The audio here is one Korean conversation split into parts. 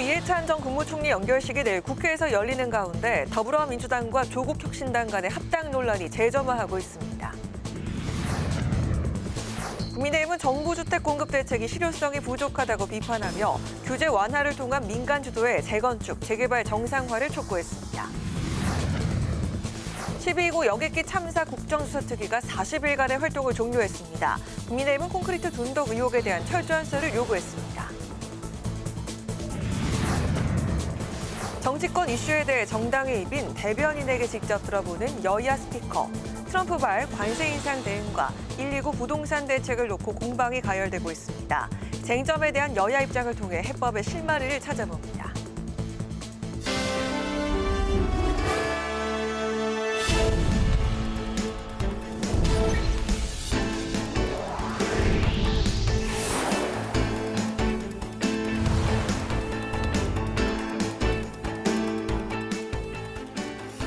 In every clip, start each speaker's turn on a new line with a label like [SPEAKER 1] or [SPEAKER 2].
[SPEAKER 1] 이해찬 전 국무총리 연결식이 내일 국회에서 열리는 가운데 더불어민주당과 조국혁신당 간의 합당 논란이 재점화하고 있습니다. 국민의힘은 정부 주택 공급 대책이 실효성이 부족하다고 비판하며 규제 완화를 통한 민간 주도의 재건축, 재개발 정상화를 촉구했습니다. 12구 여객기 참사 국정수사특위가 40일간의 활동을 종료했습니다. 국민의힘은 콘크리트 dun덕 의혹에 대한 철저한 수사를 요구했습니다. 정치권 이슈에 대해 정당의 입인 대변인에게 직접 들어보는 여야 스피커. 트럼프발 관세 인상 대응과 129 부동산 대책을 놓고 공방이 가열되고 있습니다. 쟁점에 대한 여야 입장을 통해 해법의 실마리를 찾아봅니다.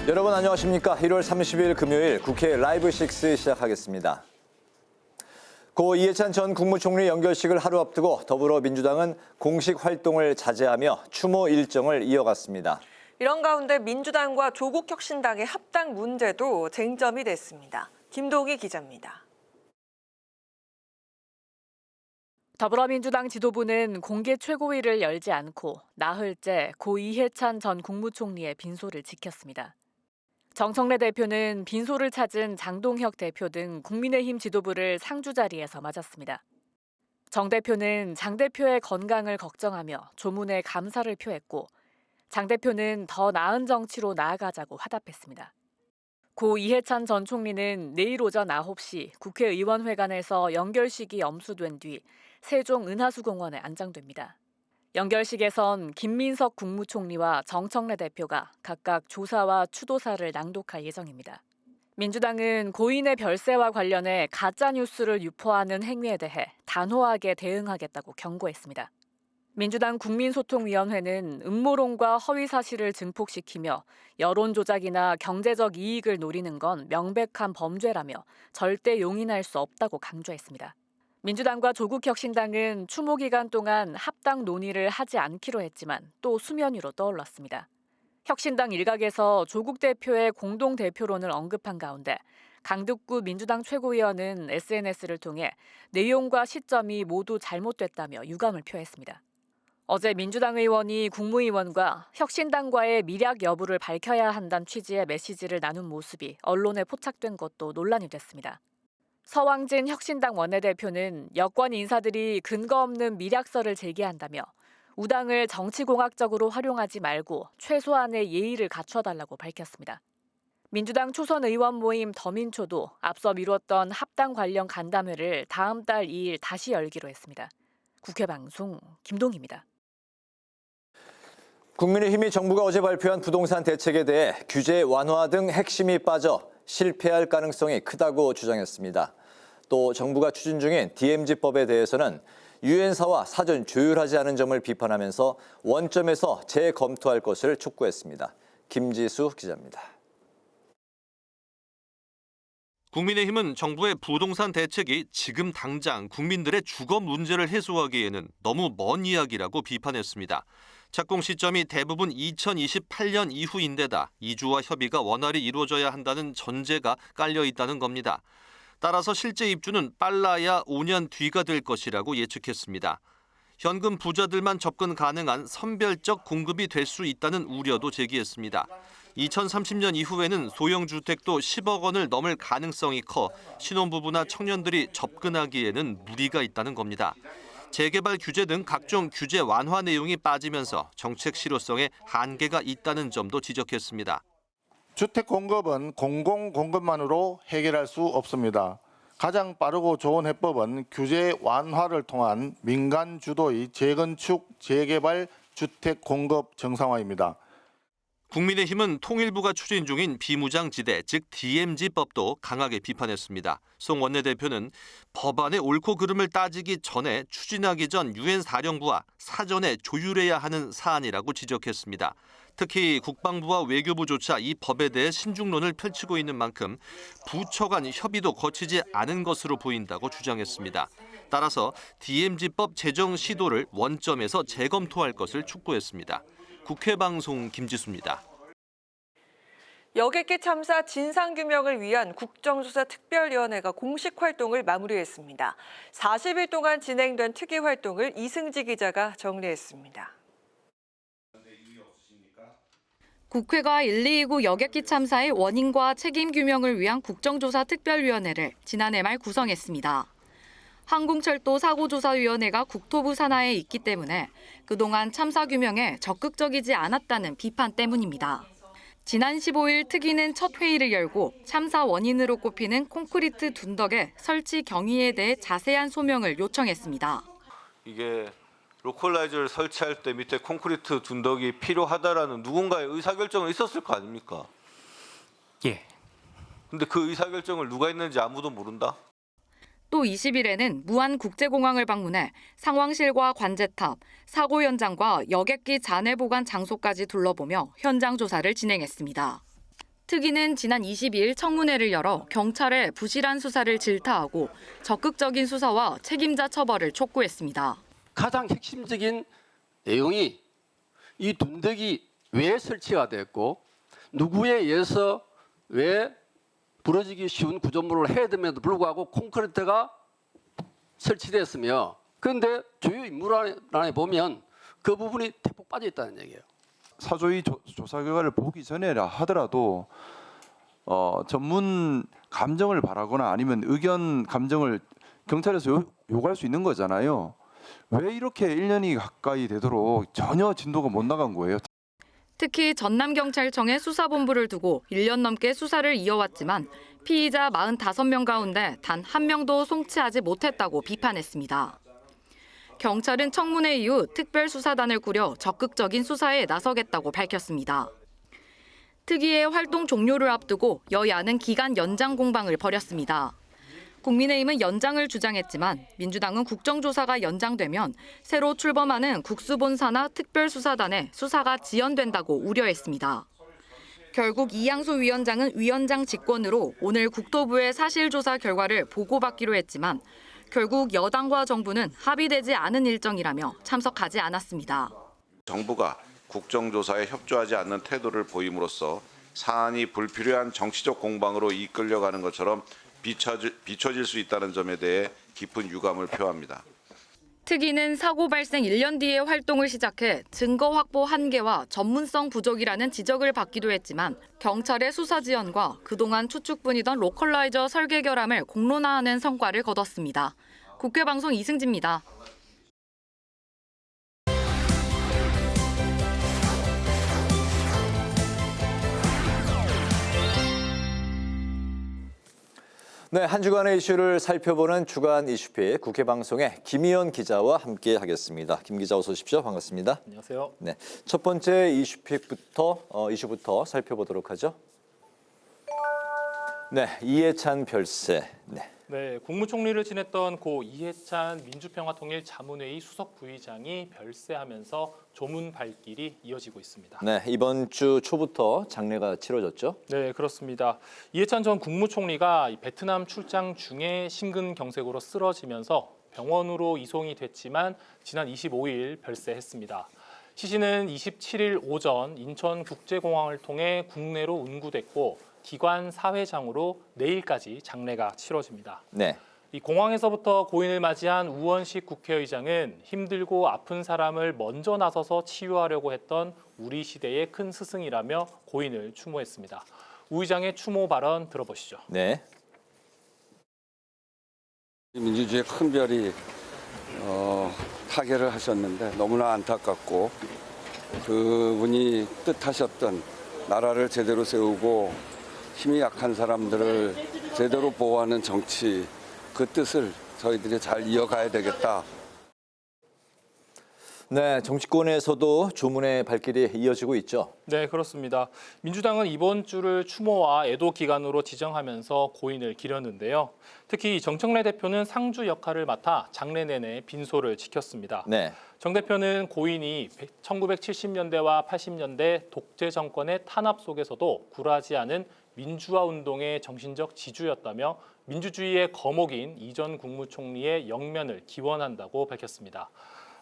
[SPEAKER 2] 여러분 안녕하십니까? 1월 30일 금요일 국회 라이브 6 시작하겠습니다. 고 이해찬 전 국무총리 연결식을 하루 앞두고 더불어민주당은 공식 활동을 자제하며 추모 일정을 이어갔습니다.
[SPEAKER 1] 이런 가운데 민주당과 조국혁신당의 합당 문제도 쟁점이 됐습니다. 김동희 기자입니다.
[SPEAKER 3] 더불어민주당 지도부는 공개 최고위를 열지 않고 나흘째 고 이해찬 전 국무총리의 빈소를 지켰습니다. 정청래 대표는 빈소를 찾은 장동혁 대표 등 국민의힘 지도부를 상주 자리에서 맞았습니다. 정 대표는 장 대표의 건강을 걱정하며 조문에 감사를 표했고 장 대표는 더 나은 정치로 나아가자고 화답했습니다. 고 이해찬 전 총리는 내일 오전 9시 국회의원회관에서 연결식이 엄수된 뒤 세종 은하수공원에 안장됩니다. 연결식에선 김민석 국무총리와 정청래 대표가 각각 조사와 추도사를 낭독할 예정입니다. 민주당은 고인의 별세와 관련해 가짜뉴스를 유포하는 행위에 대해 단호하게 대응하겠다고 경고했습니다. 민주당 국민소통위원회는 음모론과 허위사실을 증폭시키며 여론조작이나 경제적 이익을 노리는 건 명백한 범죄라며 절대 용인할 수 없다고 강조했습니다. 민주당과 조국혁신당은 추모 기간 동안 합당 논의를 하지 않기로 했지만 또 수면 위로 떠올랐습니다. 혁신당 일각에서 조국 대표의 공동대표론을 언급한 가운데 강득구 민주당 최고위원은 SNS를 통해 내용과 시점이 모두 잘못됐다며 유감을 표했습니다. 어제 민주당 의원이 국무위원과 혁신당과의 밀약 여부를 밝혀야 한다는 취지의 메시지를 나눈 모습이 언론에 포착된 것도 논란이 됐습니다. 서왕진 혁신당 원내대표는 여권 인사들이 근거 없는 밀약설을 제기한다며 우당을 정치공학적으로 활용하지 말고 최소한의 예의를 갖춰달라고 밝혔습니다. 민주당 초선 의원 모임 더민초도 앞서 미뤘던 합당 관련 간담회를 다음 달 2일 다시 열기로 했습니다. 국회방송 김동희입니다.
[SPEAKER 2] 국민의힘이 정부가 어제 발표한 부동산 대책에 대해 규제 완화 등 핵심이 빠져 실패할 가능성이 크다고 주장했습니다. 또 정부가 추진 중인 DMZ법에 대해서는 유엔사와 사전 조율하지 않은 점을 비판하면서 원점에서 재검토할 것을 촉구했습니다. 김지수 기자입니다.
[SPEAKER 4] 국민의힘은 정부의 부동산 대책이 지금 당장 국민들의 주거 문제를 해소하기에는 너무 먼 이야기라고 비판했습니다. 착공 시점이 대부분 2028년 이후인데다 이주와 협의가 원활히 이루어져야 한다는 전제가 깔려 있다는 겁니다. 따라서 실제 입주는 빨라야 5년 뒤가 될 것이라고 예측했습니다. 현금 부자들만 접근 가능한 선별적 공급이 될 수 있다는 우려도 제기했습니다. 2030년 이후에는 소형주택도 10억 원을 넘을 가능성이 커 신혼부부나 청년들이 접근하기에는 무리가 있다는 겁니다. 재개발 규제 등 각종 규제 완화 내용이 빠지면서 정책 실효성에 한계가 있다는 점도 지적했습니다.
[SPEAKER 5] 주택 공급은 공공 공급만으로 해결할 수 없습니다. 가장 빠르고 좋은 해법은 규제 완화를 통한 민간 주도의 재건축, 재개발 주택 공급 정상화입니다.
[SPEAKER 4] 국민의힘은 통일부가 추진 중인 비무장지대, 즉 DMZ법도 강하게 비판했습니다. 송 원내대표는 법안의 옳고 그름을 따지기 전에 추진하기 전 유엔 사령부와 사전에 조율해야 하는 사안이라고 지적했습니다. 특히 국방부와 외교부조차 이 법에 대해 신중론을 펼치고 있는 만큼 부처 간 협의도 거치지 않은 것으로 보인다고 주장했습니다. 따라서 DMZ법 제정 시도를 원점에서 재검토할 것을 촉구했습니다. 국회방송 김지수입니다.
[SPEAKER 1] 여객기 참사 진상규명을 위한 국정조사특별위원회가 공식 활동을 마무리했습니다. 40일 동안 진행된 특위 활동을 이승지 기자가 정리했습니다.
[SPEAKER 6] 국회가 1229 여객기 참사의 원인과 책임 규명을 위한 국정조사특별위원회를 지난해 말 구성했습니다. 항공철도 사고조사위원회가 국토부 산하에 있기 때문에 그동안 참사 규명에 적극적이지 않았다는 비판 때문입니다. 지난 15일 특위는 첫 회의를 열고 참사 원인으로 꼽히는 콘크리트 둔덕의 설치 경위에 대해 자세한 소명을 요청했습니다.
[SPEAKER 7] 이게 로컬라이저를 설치할 때 밑에 콘크리트 둔덕이 필요하다라는 누군가의 의사결정은 있었을 거 아닙니까?
[SPEAKER 8] 예.
[SPEAKER 7] 근데 그 의사결정을 누가 했는지 아무도 모른다?
[SPEAKER 6] 또 20일에는 무안국제공항을 방문해 상황실과 관제탑, 사고 현장과 여객기 잔해 보관 장소까지 둘러보며 현장 조사를 진행했습니다. 특위는 지난 22일 청문회를 열어 경찰의 부실한 수사를 질타하고 적극적인 수사와 책임자 처벌을 촉구했습니다.
[SPEAKER 8] 가장 핵심적인 내용이 이 둔덕이 왜 설치가 됐고 누구에 의해서 왜 부러지기 쉬운 구조물을 해야 됨에도 불구하고 콘크리트가 설치됐으며 그런데 주요 인물안에 보면 그 부분이 대폭 빠져 있다는 얘기예요.
[SPEAKER 9] 사조의 조사 결과를 보기 전에라 하더라도 전문 감정을 바라거나 아니면 의견 감정을 경찰에서 요구할 수 있는 거잖아요. 왜 이렇게 1년이 가까이 되도록 전혀 진도가 못 나간 거예요?
[SPEAKER 6] 특히 전남경찰청에 수사본부를 두고 1년 넘게 수사를 이어왔지만 피의자 45명 가운데 단 한 명도 송치하지 못했다고 비판했습니다. 경찰은 청문회 이후 특별수사단을 꾸려 적극적인 수사에 나서겠다고 밝혔습니다. 특위의 활동 종료를 앞두고 여야는 기간 연장 공방을 벌였습니다. 국민의힘은 연장을 주장했지만 민주당은 국정조사가 연장되면 새로 출범하는 국수본사나 특별수사단에 수사가 지연된다고 우려했습니다. 결국 이양수 위원장은 위원장 직권으로 오늘 국토부의 사실조사 결과를 보고받기로 했지만 결국 여당과 정부는 합의되지 않은 일정이라며 참석하지 않았습니다.
[SPEAKER 10] 정부가 국정조사에 협조하지 않는 태도를 보임으로써 사안이 불필요한 정치적 공방으로 이끌려가는 것처럼 비춰질 수 있다는 점에 대해 깊은 유감을 표합니다.
[SPEAKER 6] 특위는 사고 발생 1년 뒤에 활동을 시작해 증거 확보 한계와 전문성 부족이라는 지적을 받기도 했지만 경찰의 수사 지연과 그동안 추측뿐이던 로컬라이저 설계 결함을 공론화하는 성과를 거뒀습니다. 국회방송 이승지입니다.
[SPEAKER 2] 네, 한 주간의 이슈를 살펴보는 주간 이슈픽 국회방송의 김희연 기자와 함께 하겠습니다. 김 기자 어서 오십시오. 반갑습니다.
[SPEAKER 11] 안녕하세요.
[SPEAKER 2] 네, 첫 번째 이슈부터 살펴보도록 하죠. 네, 이해찬 별세.
[SPEAKER 11] 네, 국무총리를 지냈던 고 이해찬 민주평화통일자문회의 수석 부의장이 별세하면서 조문 발길이 이어지고 있습니다.
[SPEAKER 2] 네, 이번 주 초부터 장례가 치러졌죠?
[SPEAKER 11] 네, 그렇습니다. 이해찬 전 국무총리가 베트남 출장 중에 심근경색으로 쓰러지면서 병원으로 이송이 됐지만 지난 25일 별세했습니다. 시신은 27일 오전 인천국제공항을 통해 국내로 운구됐고 기관 사회장으로 내일까지 장례가 치러집니다.
[SPEAKER 2] 네.
[SPEAKER 11] 이 공항에서부터 고인을 맞이한 우원식 국회의장은 힘들고 아픈 사람을 먼저 나서서 치유하려고 했던 우리 시대의 큰 스승이라며 고인을 추모했습니다. 우 의장의 추모 발언 들어보시죠.
[SPEAKER 2] 네.
[SPEAKER 12] 민주주의의 큰 별이 타결을 하셨는데 너무나 안타깝고 그분이 뜻하셨던 나라를 제대로 세우고 힘이 약한 사람들을 제대로 보호하는 정치, 그 뜻을 저희들이 잘 이어가야 되겠다.
[SPEAKER 2] 네, 정치권에서도 조문의 발길이 이어지고 있죠.
[SPEAKER 11] 네, 그렇습니다. 민주당은 이번 주를 추모와 애도 기간으로 지정하면서 고인을 기렸는데요. 특히 정청래 대표는 상주 역할을 맡아 장례 내내 빈소를 지켰습니다.
[SPEAKER 2] 네.
[SPEAKER 11] 정 대표는 고인이 1970년대와 80년대 독재 정권의 탄압 속에서도 굴하지 않은 민주화 운동의 정신적 지주였다며 민주주의의 거목인 이 전 국무총리의 영면을 기원한다고 밝혔습니다.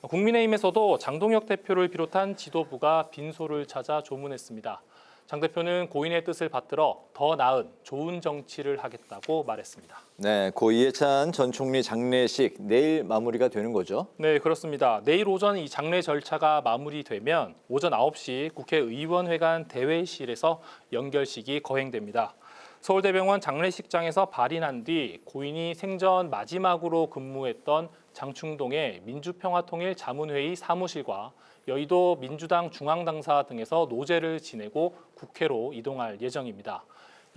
[SPEAKER 11] 국민의힘에서도 장동혁 대표를 비롯한 지도부가 빈소를 찾아 조문했습니다. 장 대표는 고인의 뜻을 받들어 더 나은 좋은 정치를 하겠다고 말했습니다.
[SPEAKER 2] 네, 고 이해찬 전 총리 장례식 내일 마무리가 되는 거죠?
[SPEAKER 11] 네, 그렇습니다. 내일 오전 이 장례 절차가 마무리되면 오전 9시 국회의원회관 대회실에서 연결식이 거행됩니다. 서울대병원 장례식장에서 발인한 뒤 고인이 생전 마지막으로 근무했던 장충동의 민주평화통일 자문회의 사무실과 여의도 민주당 중앙당사 등에서 노제를 지내고 국회로 이동할 예정입니다.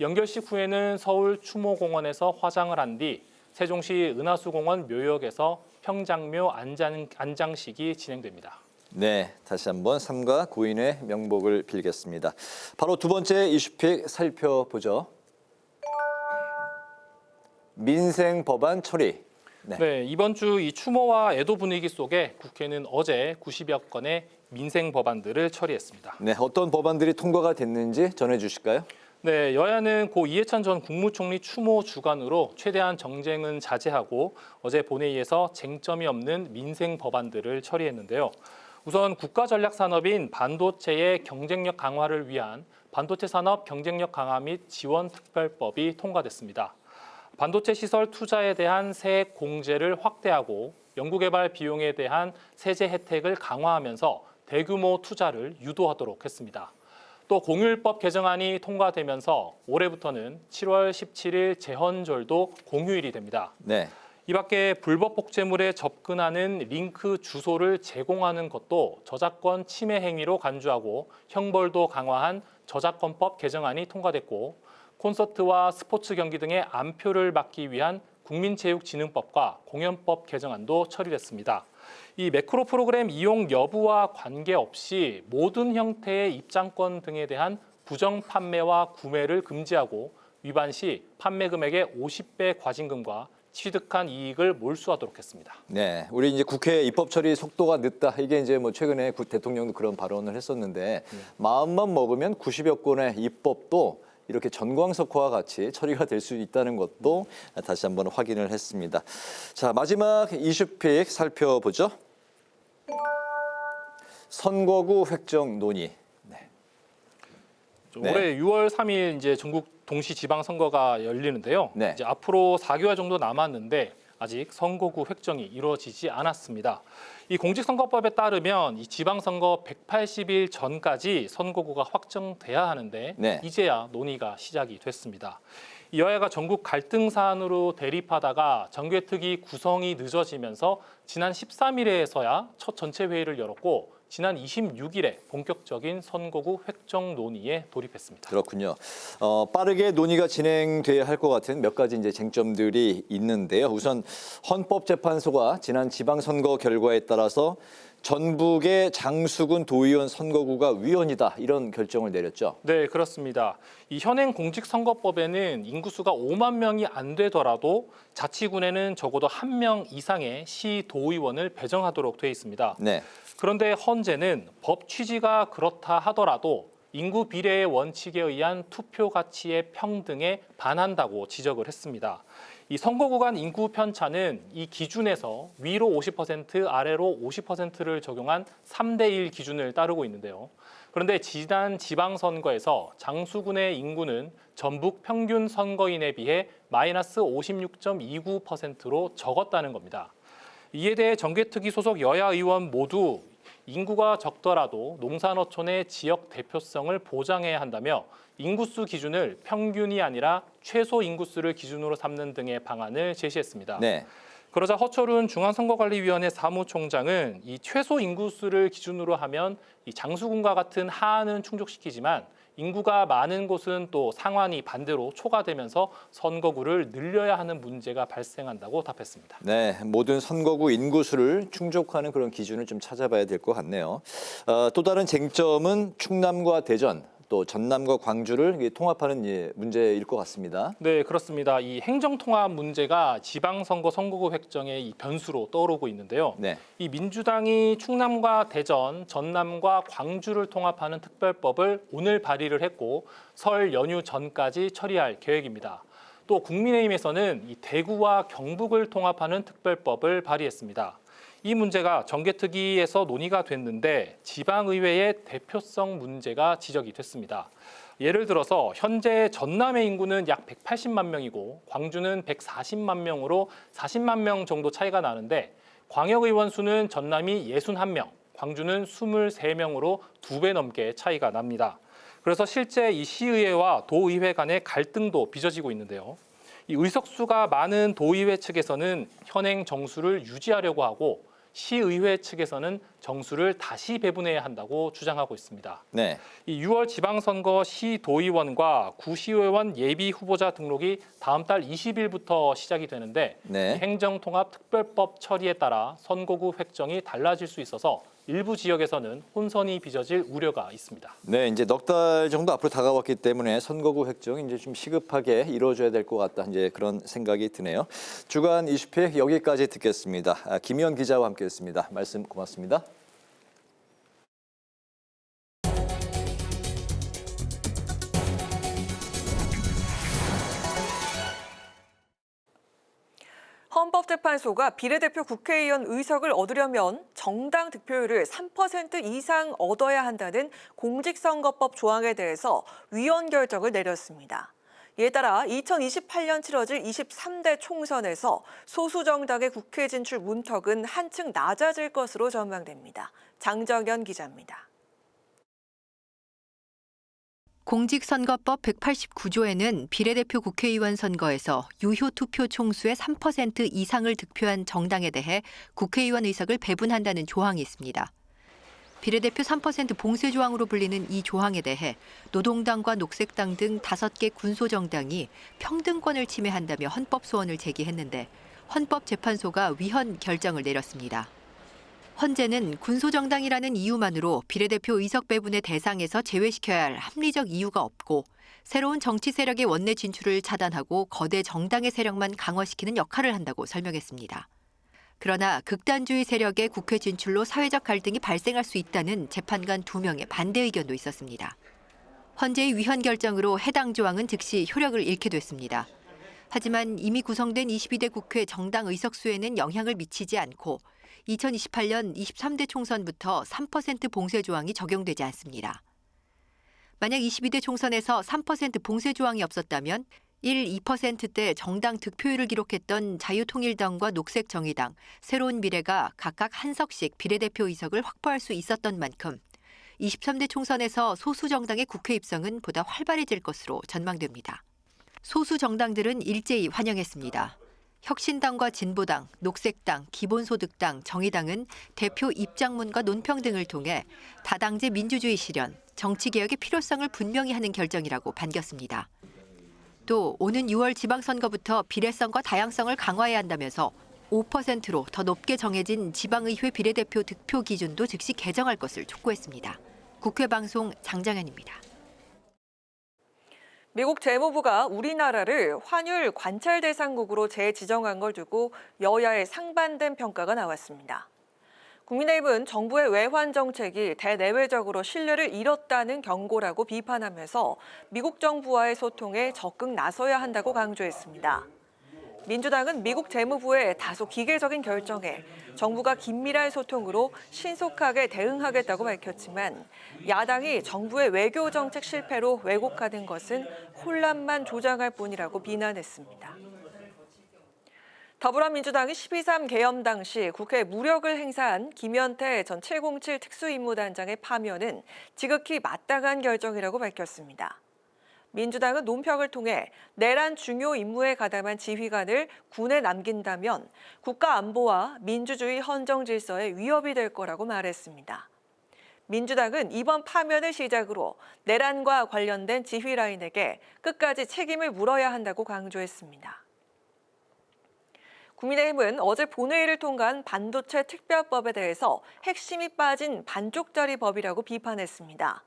[SPEAKER 11] 연결식 후에는 서울 추모공원에서 화장을 한 뒤 세종시 은하수공원 묘역에서 평장묘 안장식이 진행됩니다.
[SPEAKER 2] 네, 다시 한번 삼가 고인의 명복을 빌겠습니다. 바로 두 번째 이슈픽 살펴보죠. 민생 법안 처리.
[SPEAKER 11] 네, 이번 주 이 추모와 애도 분위기 속에 국회는 어제 90여 건의 민생 법안들을 처리했습니다.
[SPEAKER 2] 네, 어떤 법안들이 통과가 됐는지 전해주실까요?
[SPEAKER 11] 네, 여야는 고 이해찬 전 국무총리 추모 주간으로 최대한 정쟁은 자제하고 어제 본회의에서 쟁점이 없는 민생 법안들을 처리했는데요. 우선 국가전략산업인 반도체의 경쟁력 강화를 위한 반도체 산업 경쟁력 강화 및 지원 특별법이 통과됐습니다. 반도체 시설 투자에 대한 세액 공제를 확대하고 연구개발 비용에 대한 세제 혜택을 강화하면서 대규모 투자를 유도하도록 했습니다. 또 공휴일법 개정안이 통과되면서 올해부터는 7월 17일 제헌절도 공휴일이 됩니다.
[SPEAKER 2] 네.
[SPEAKER 11] 이 밖에 불법 복제물에 접근하는 링크 주소를 제공하는 것도 저작권 침해 행위로 간주하고 형벌도 강화한 저작권법 개정안이 통과됐고 콘서트와 스포츠 경기 등의 암표를 막기 위한 국민체육진흥법과 공연법 개정안도 처리됐습니다. 이 매크로 프로그램 이용 여부와 관계없이 모든 형태의 입장권 등에 대한 부정 판매와 구매를 금지하고 위반 시 판매 금액의 50배 과징금과 취득한 이익을 몰수하도록 했습니다.
[SPEAKER 2] 네, 우리 이제 국회 입법 처리 속도가 늦다. 이게 이제 뭐 최근에 대통령도 그런 발언을 했었는데 마음만 먹으면 90여 건의 입법도 이렇게 전광석화와 같이 처리가 될 수 있다는 것도 다시 한번 확인을 했습니다. 자, 마지막 이슈픽 살펴보죠. 선거구 획정 논의. 네.
[SPEAKER 11] 올해 6월 3일 이제 전국 동시 지방 선거가 열리는데요.
[SPEAKER 2] 네.
[SPEAKER 11] 이제 앞으로 4개월 정도 남았는데 아직 선거구 획정이 이루어지지 않았습니다. 이 공직선거법에 따르면 이 지방선거 180일 전까지 선거구가 확정돼야 하는데
[SPEAKER 2] 네.
[SPEAKER 11] 이제야 논의가 시작이 됐습니다. 이 여야가 전국 갈등 사안으로 대립하다가 정개특위 구성이 늦어지면서 지난 13일에서야 첫 전체 회의를 열었고 지난 26일에 본격적인 선거구 획정 논의에 돌입했습니다.
[SPEAKER 2] 그렇군요. 빠르게 논의가 진행돼야 할 것 같은 몇 가지 이제 쟁점들이 있는데요. 우선 헌법재판소가 지난 지방선거 결과에 따라서 전북의 장수군 도의원 선거구가 위헌이다 이런 결정을 내렸죠.
[SPEAKER 11] 네, 그렇습니다. 이 현행 공직선거법에는 인구수가 5만 명이 안 되더라도 자치군에는 적어도 1명 이상의 시 도의원을 배정하도록 돼 있습니다.
[SPEAKER 2] 네.
[SPEAKER 11] 그런데 헌재는 법 취지가 그렇다 하더라도 인구 비례의 원칙에 의한 투표 가치의 평등에 반한다고 지적을 했습니다. 이 선거구 간 인구 편차는 이 기준에서 위로 50%, 아래로 50%를 적용한 3대1 기준을 따르고 있는데요. 그런데 지난 지방선거에서 장수군의 인구는 전북 평균 선거인에 비해 마이너스 56.29%로 적었다는 겁니다. 이에 대해 정개특위 소속 여야 의원 모두 인구가 적더라도 농산어촌의 지역 대표성을 보장해야 한다며 인구수 기준을 평균이 아니라 최소 인구수를 기준으로 삼는 등의 방안을 제시했습니다.
[SPEAKER 2] 네.
[SPEAKER 11] 그러자 허철훈 중앙선거관리위원회 사무총장은 이 최소 인구수를 기준으로 하면 이 장수군과 같은 하한은 충족시키지만 인구가 많은 곳은 또 상환이 반대로 초과되면서 선거구를 늘려야 하는 문제가 발생한다고 답했습니다.
[SPEAKER 2] 네, 모든 선거구 인구수를 충족하는 그런 기준을 좀 찾아봐야 될 것 같네요. 또 다른 쟁점은 충남과 대전, 또 전남과 광주를 통합하는 문제일 것 같습니다.
[SPEAKER 11] 네, 그렇습니다. 이 행정통합 문제가 지방선거 선거구 획정의 이 변수로 떠오르고 있는데요.
[SPEAKER 2] 네.
[SPEAKER 11] 이 민주당이 충남과 대전, 전남과 광주를 통합하는 특별법을 오늘 발의를 했고 설 연휴 전까지 처리할 계획입니다. 또 국민의힘에서는 이 대구와 경북을 통합하는 특별법을 발의했습니다. 이 문제가 정개특위에서 논의가 됐는데 지방의회의 대표성 문제가 지적이 됐습니다. 예를 들어서 현재 전남의 인구는 약 180만 명이고 광주는 140만 명으로 40만 명 정도 차이가 나는데 광역의원 수는 전남이 61명, 광주는 23명으로 2배 넘게 차이가 납니다. 그래서 실제 이 시의회와 도의회 간의 갈등도 빚어지고 있는데요. 이 의석수가 많은 도의회 측에서는 현행 정수를 유지하려고 하고 시의회 측에서는 정수를 다시 배분해야 한다고 주장하고 있습니다.
[SPEAKER 2] 네.
[SPEAKER 11] 이 6월 지방선거 시도의원과 구시의원 예비 후보자 등록이 다음 달 20일부터 시작이 되는데
[SPEAKER 2] 네.
[SPEAKER 11] 행정통합특별법 처리에 따라 선거구 획정이 달라질 수 있어서 일부 지역에서는 혼선이 빚어질 우려가 있습니다.
[SPEAKER 2] 네, 이제 넉 달 정도 앞으로 다가왔기 때문에 선거구 획정이 이제 좀 시급하게 이루어져야 될 것 같다. 이제 그런 생각이 드네요. 주간 이슈픽 여기까지 듣겠습니다. 김희연 기자와 함께했습니다. 말씀 고맙습니다.
[SPEAKER 1] 헌법재판소가 비례대표 국회의원 의석을 얻으려면 정당 득표율을 3% 이상 얻어야 한다는 공직선거법 조항에 대해서 위헌 결정을 내렸습니다. 이에 따라 2028년 치러질 23대 총선에서 소수 정당의 국회 진출 문턱은 한층 낮아질 것으로 전망됩니다. 장정연 기자입니다.
[SPEAKER 13] 공직선거법 189조에는 비례대표 국회의원 선거에서 유효 투표 총수의 3% 이상을 득표한 정당에 대해 국회의원 의석을 배분한다는 조항이 있습니다. 비례대표 3% 봉쇄 조항으로 불리는 이 조항에 대해 노동당과 녹색당 등 5개 군소정당이 평등권을 침해한다며 헌법소원을 제기했는데 헌법재판소가 위헌 결정을 내렸습니다. 헌재는 군소정당이라는 이유만으로 비례대표 의석 배분의 대상에서 제외시켜야 할 합리적 이유가 없고 새로운 정치 세력의 원내 진출을 차단하고 거대 정당의 세력만 강화시키는 역할을 한다고 설명했습니다. 그러나 극단주의 세력의 국회 진출로 사회적 갈등이 발생할 수 있다는 재판관 2명의 반대 의견도 있었습니다. 헌재의 위헌 결정으로 해당 조항은 즉시 효력을 잃게 됐습니다. 하지만 이미 구성된 22대 국회 정당 의석수에는 영향을 미치지 않고 2028년 23대 총선부터 3% 봉쇄 조항이 적용되지 않습니다. 만약 22대 총선에서 3% 봉쇄 조항이 없었다면 1, 2%대 정당 득표율을 기록했던 자유통일당과 녹색정의당, 새로운 미래가 각각 한 석씩 비례대표 의석을 확보할 수 있었던 만큼 23대 총선에서 소수 정당의 국회 입성은 보다 활발해질 것으로 전망됩니다. 소수 정당들은 일제히 환영했습니다. 혁신당과 진보당, 녹색당, 기본소득당, 정의당은 대표 입장문과 논평 등을 통해 다당제 민주주의 실현, 정치개혁의 필요성을 분명히 하는 결정이라고 반겼습니다. 또 오는 6월 지방선거부터 비례성과 다양성을 강화해야 한다면서 5%로 더 높게 정해진 지방의회 비례대표 득표 기준도 즉시 개정할 것을 촉구했습니다. 국회방송 장장현입니다.
[SPEAKER 1] 미국 재무부가 우리나라를 환율 관찰 대상국으로 재지정한 걸 두고 여야의 상반된 평가가 나왔습니다. 국민의힘은 정부의 외환 정책이 대내외적으로 신뢰를 잃었다는 경고라고 비판하면서 미국 정부와의 소통에 적극 나서야 한다고 강조했습니다. 민주당은 미국 재무부의 다소 기계적인 결정에 정부가 긴밀한 소통으로 신속하게 대응하겠다고 밝혔지만 야당이 정부의 외교 정책 실패로 왜곡하는 것은 혼란만 조장할 뿐이라고 비난했습니다. 더불어민주당이 12.3 계엄 당시 국회에 무력을 행사한 김현태 전 707 특수임무단장의 파면은 지극히 마땅한 결정이라고 밝혔습니다. 민주당은 논평을 통해 내란 중요 임무에 가담한 지휘관을 군에 남긴다면 국가 안보와 민주주의 헌정 질서에 위협이 될 거라고 말했습니다. 민주당은 이번 파면을 시작으로 내란과 관련된 지휘 라인에게 끝까지 책임을 물어야 한다고 강조했습니다. 국민의힘은 어제 본회의를 통과한 반도체 특별법에 대해서 핵심이 빠진 반쪽짜리 법이라고 비판했습니다.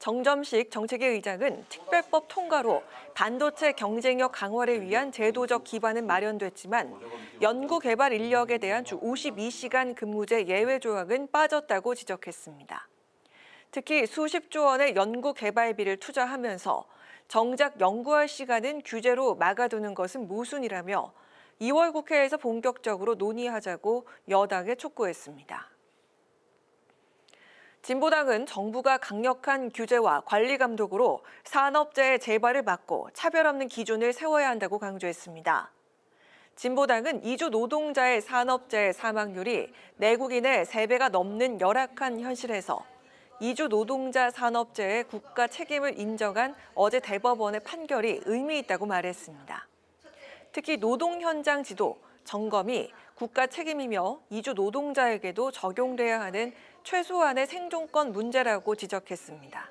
[SPEAKER 1] 정점식 정책위 의장은 특별법 통과로 반도체 경쟁력 강화를 위한 제도적 기반은 마련됐지만 연구개발 인력에 대한 주 52시간 근무제 예외 조항은 빠졌다고 지적했습니다. 특히 수십조 원의 연구개발비를 투자하면서 정작 연구할 시간은 규제로 막아두는 것은 모순이라며 2월 국회에서 본격적으로 논의하자고 여당에 촉구했습니다. 진보당은 정부가 강력한 규제와 관리 감독으로 산업재해 재발을 막고 차별 없는 기준을 세워야 한다고 강조했습니다. 진보당은 이주 노동자의 산업재해 사망률이 내국인의 3배가 넘는 열악한 현실에서 이주 노동자 산업재해 국가 책임을 인정한 어제 대법원의 판결이 의미 있다고 말했습니다. 특히 노동 현장 지도, 점검이 국가 책임이며 이주 노동자에게도 적용돼야 하는 최소한의 생존권 문제라고 지적했습니다.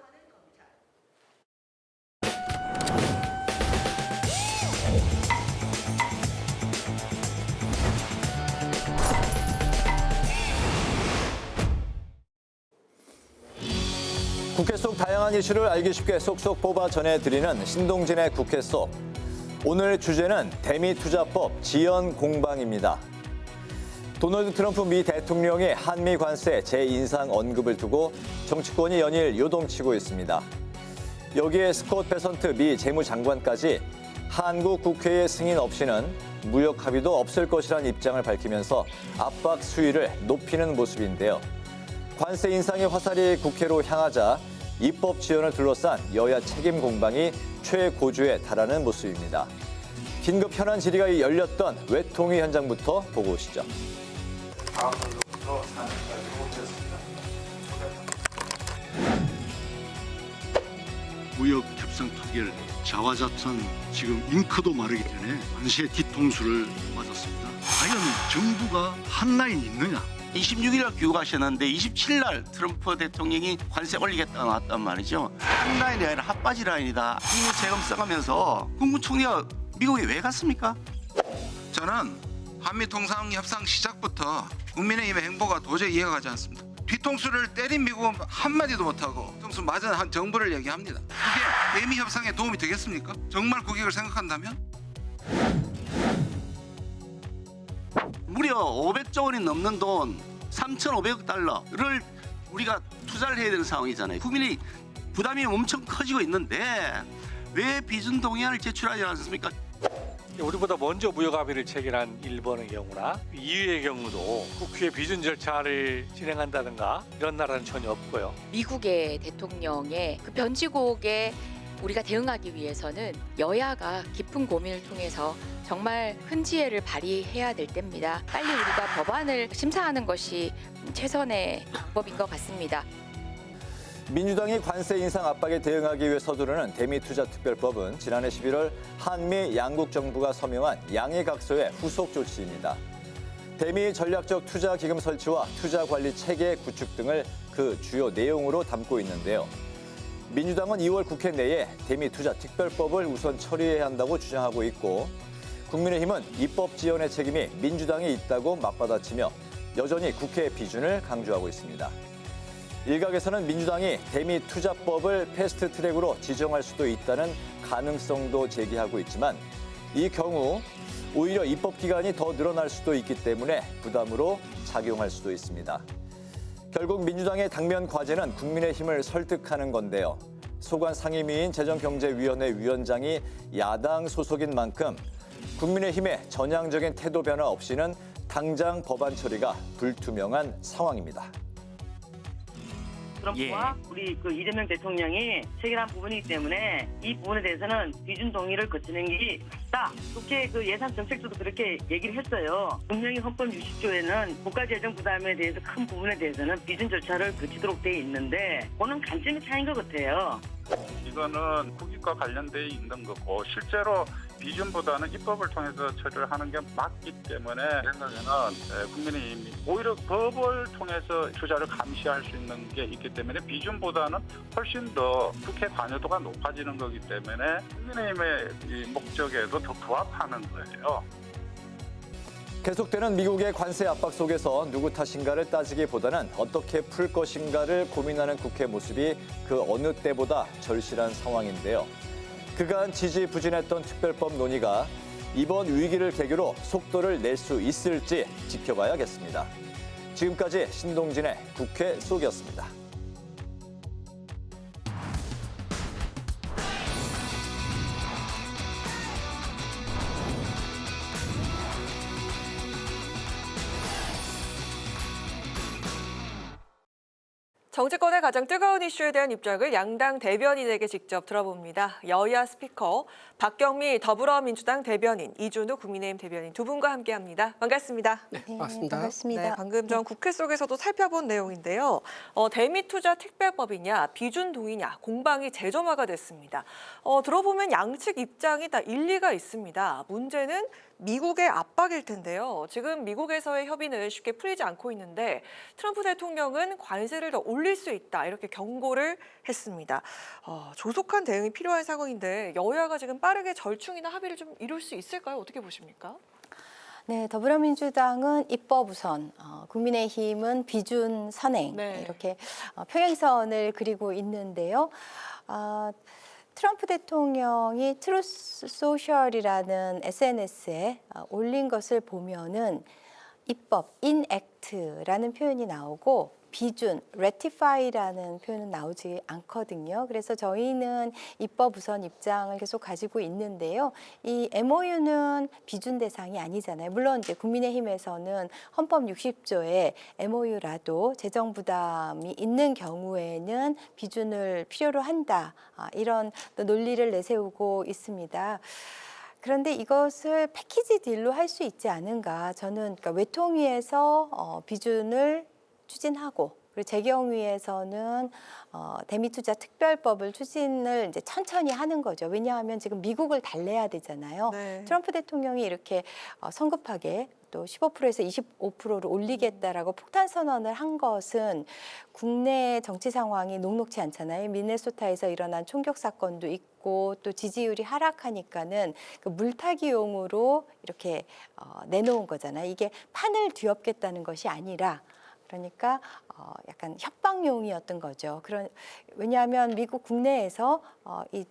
[SPEAKER 2] 국회 속 다양한 이슈를 알기 쉽게 쏙쏙 뽑아 전해드리는 신동진의 국회 속. 오늘 주제는 대미투자법 지연 공방입니다. 도널드 트럼프 미 대통령의 한미 관세 재인상 언급을 두고 정치권이 연일 요동치고 있습니다. 여기에 스콧 베선트 미 재무장관까지 한국 국회의 승인 없이는 무역 합의도 없을 것이라는 입장을 밝히면서 압박 수위를 높이는 모습인데요. 관세 인상의 화살이 국회로 향하자 입법 지연을 둘러싼 여야 책임 공방이 최고조에 달하는 모습입니다. 긴급 현안 질의가 열렸던 외통위 현장부터 보고 오시죠.
[SPEAKER 14] 무역 협상 타결 자화자찬 지금 잉크도 마르기 전에 관세 뒤통수를 맞았습니다. 과연 정부가 한 라인 있느냐?
[SPEAKER 15] 26일 귀국하셨는데 27일 날 트럼프 대통령이 관세 올리겠다 나왔단 말이죠. 한 라인이 아니라 핫바지 라인이다. 이미 세금 써가면서 국무총리가 미국에 왜 갔습니까?
[SPEAKER 16] 저는 한미통상협상 시작부터 국민의힘의 행보가 도저히 이해가 가지 않습니다. 뒤통수를 때린 미국은 한마디도 못하고 뒤통수 맞은 한 정부를 얘기합니다. 그게 대미 협상에 도움이 되겠습니까? 정말 국익을 생각한다면?
[SPEAKER 15] 무려 500조 원이 넘는 돈 3,500억 달러를 우리가 투자를 해야 되는 상황이잖아요. 국민의 부담이 엄청 커지고 있는데 왜 비준 동의안을 제출하지 않았습니까?
[SPEAKER 17] 우리보다 먼저 무역 합의를 체결한 일본의 경우나 EU의 경우도 국회 비준 절차를 진행한다든가 이런 나라는 전혀 없고요.
[SPEAKER 18] 미국의 대통령의 그 변치곡에 우리가 대응하기 위해서는 여야가 깊은 고민을 통해서 정말 큰 지혜를 발휘해야 될 때입니다. 빨리 우리가 법안을 심사하는 것이 최선의 방법인 것 같습니다.
[SPEAKER 2] 민주당이 관세 인상 압박에 대응하기 위해 서두르는 대미투자특별법은 지난해 11월 한미 양국 정부가 서명한 양해각서의 후속 조치입니다. 대미 전략적 투자 기금 설치와 투자 관리 체계 구축 등을 그 주요 내용으로 담고 있는데요. 민주당은 2월 국회 내에 대미투자특별법을 우선 처리해야 한다고 주장하고 있고 국민의힘은 입법 지연의 책임이 민주당에 있다고 맞받아치며 여전히 국회 비준을 강조하고 있습니다. 일각에서는 민주당이 대미투자법을 패스트트랙으로 지정할 수도 있다는 가능성도 제기하고 있지만 이 경우 오히려 입법 기간이 더 늘어날 수도 있기 때문에 부담으로 작용할 수도 있습니다. 결국 민주당의 당면 과제는 국민의힘을 설득하는 건데요. 소관 상임위인 재정경제위원회 위원장이 야당 소속인 만큼 국민의힘의 전향적인 태도 변화 없이는 당장 법안 처리가 불투명한 상황입니다.
[SPEAKER 19] 트럼프와 우리 이재명 대통령이 체결한 부분이기 때문에 이 부분에 대해서는 비준 동의를 거치는 게 맞다. 국회 예산 정책조도 그렇게 얘기를 했어요. 분명히 헌법 60조에는 국가재정 부담에 대해서 큰 부분에 대해서는 비준 절차를 거치도록 돼 있는데 그는 관점의 차이인 것 같아요.
[SPEAKER 20] 이거는 국익과 관련돼 있는 거고 실제로 비준보다는 입법을 통해서 처리를 하는 게 맞기 때문에 생각에는 국민의힘이 오히려 법을 통해서 투자를 감시할 수 있는 게 있기 때문에 비준보다는 훨씬 더 국회 관여도가 높아지는 거기 때문에 국민의힘의 이 목적에도 더 부합하는 거예요.
[SPEAKER 2] 계속되는 미국의 관세 압박 속에서 누구 탓인가를 따지기보다는 어떻게 풀 것인가를 고민하는 국회 모습이 그 어느 때보다 절실한 상황인데요. 그간 지지부진했던 특별법 논의가 이번 위기를 계기로 속도를 낼 수 있을지 지켜봐야겠습니다. 지금까지 신동진의 국회 속이었습니다.
[SPEAKER 1] 정치권의 가장 뜨거운 이슈에 대한 입장을 양당 대변인에게 직접 들어봅니다. 여야 스피커, 박경미 더불어민주당 대변인, 이준우 국민의힘 대변인 두 분과 함께합니다. 반갑습니다.
[SPEAKER 21] 네, 반갑습니다.
[SPEAKER 1] 네, 방금 전 국회 속에서도 살펴본 내용인데요. 대미투자 특별법이냐 비준 동의냐 공방이 재점화가 됐습니다. 들어보면 양측 입장이 다 일리가 있습니다. 문제는 미국의 압박일 텐데요. 지금 미국에서의 협의는 쉽게 풀리지 않고 있는데 트럼프 대통령은 관세를 더 올릴 수 있다 이렇게 경고를 했습니다. 조속한 대응이 필요한 상황인데 여야가 지금 빠르게 절충이나 합의를 좀 이룰 수 있을까요? 어떻게 보십니까?
[SPEAKER 21] 네, 더불어민주당은 입법 우선, 국민의힘은 비준 선행 이렇게 평행선을 그리고 있는데요. 트럼프 대통령이 트루스 소셜이라는 SNS에 올린 것을 보면은 입법, inact라는 표현이 나오고 비준, ratify라는 표현은 나오지 않거든요. 그래서 저희는 입법 우선 입장을 계속 가지고 있는데요. 이 MOU는 비준 대상이 아니잖아요. 물론 이제 국민의힘에서는 헌법 60조에 MOU라도 재정 부담이 있는 경우에는 비준을 필요로 한다. 이런 논리를 내세우고 있습니다. 그런데 이것을 패키지 딜로 할 수 있지 않은가. 저는 그러니까 외통위에서 비준을 추진하고 그리고 재경위에서는 대미투자 특별법을 추진을 이제 천천히 하는 거죠. 왜냐하면 지금 미국을 달래야 되잖아요. 네. 트럼프 대통령이 이렇게 성급하게 또 15%에서 25%로 올리겠다라고 폭탄 선언을 한 것은 국내 정치 상황이 녹록지 않잖아요. 미네소타에서 일어난 총격 사건도 있고 또 지지율이 하락하니까는 그 물타기용으로 이렇게 내놓은 거잖아요. 이게 판을 뒤엎겠다는 것이 아니라 그러니까 약간 협박용이었던 거죠. 왜냐하면 미국 국내에서 이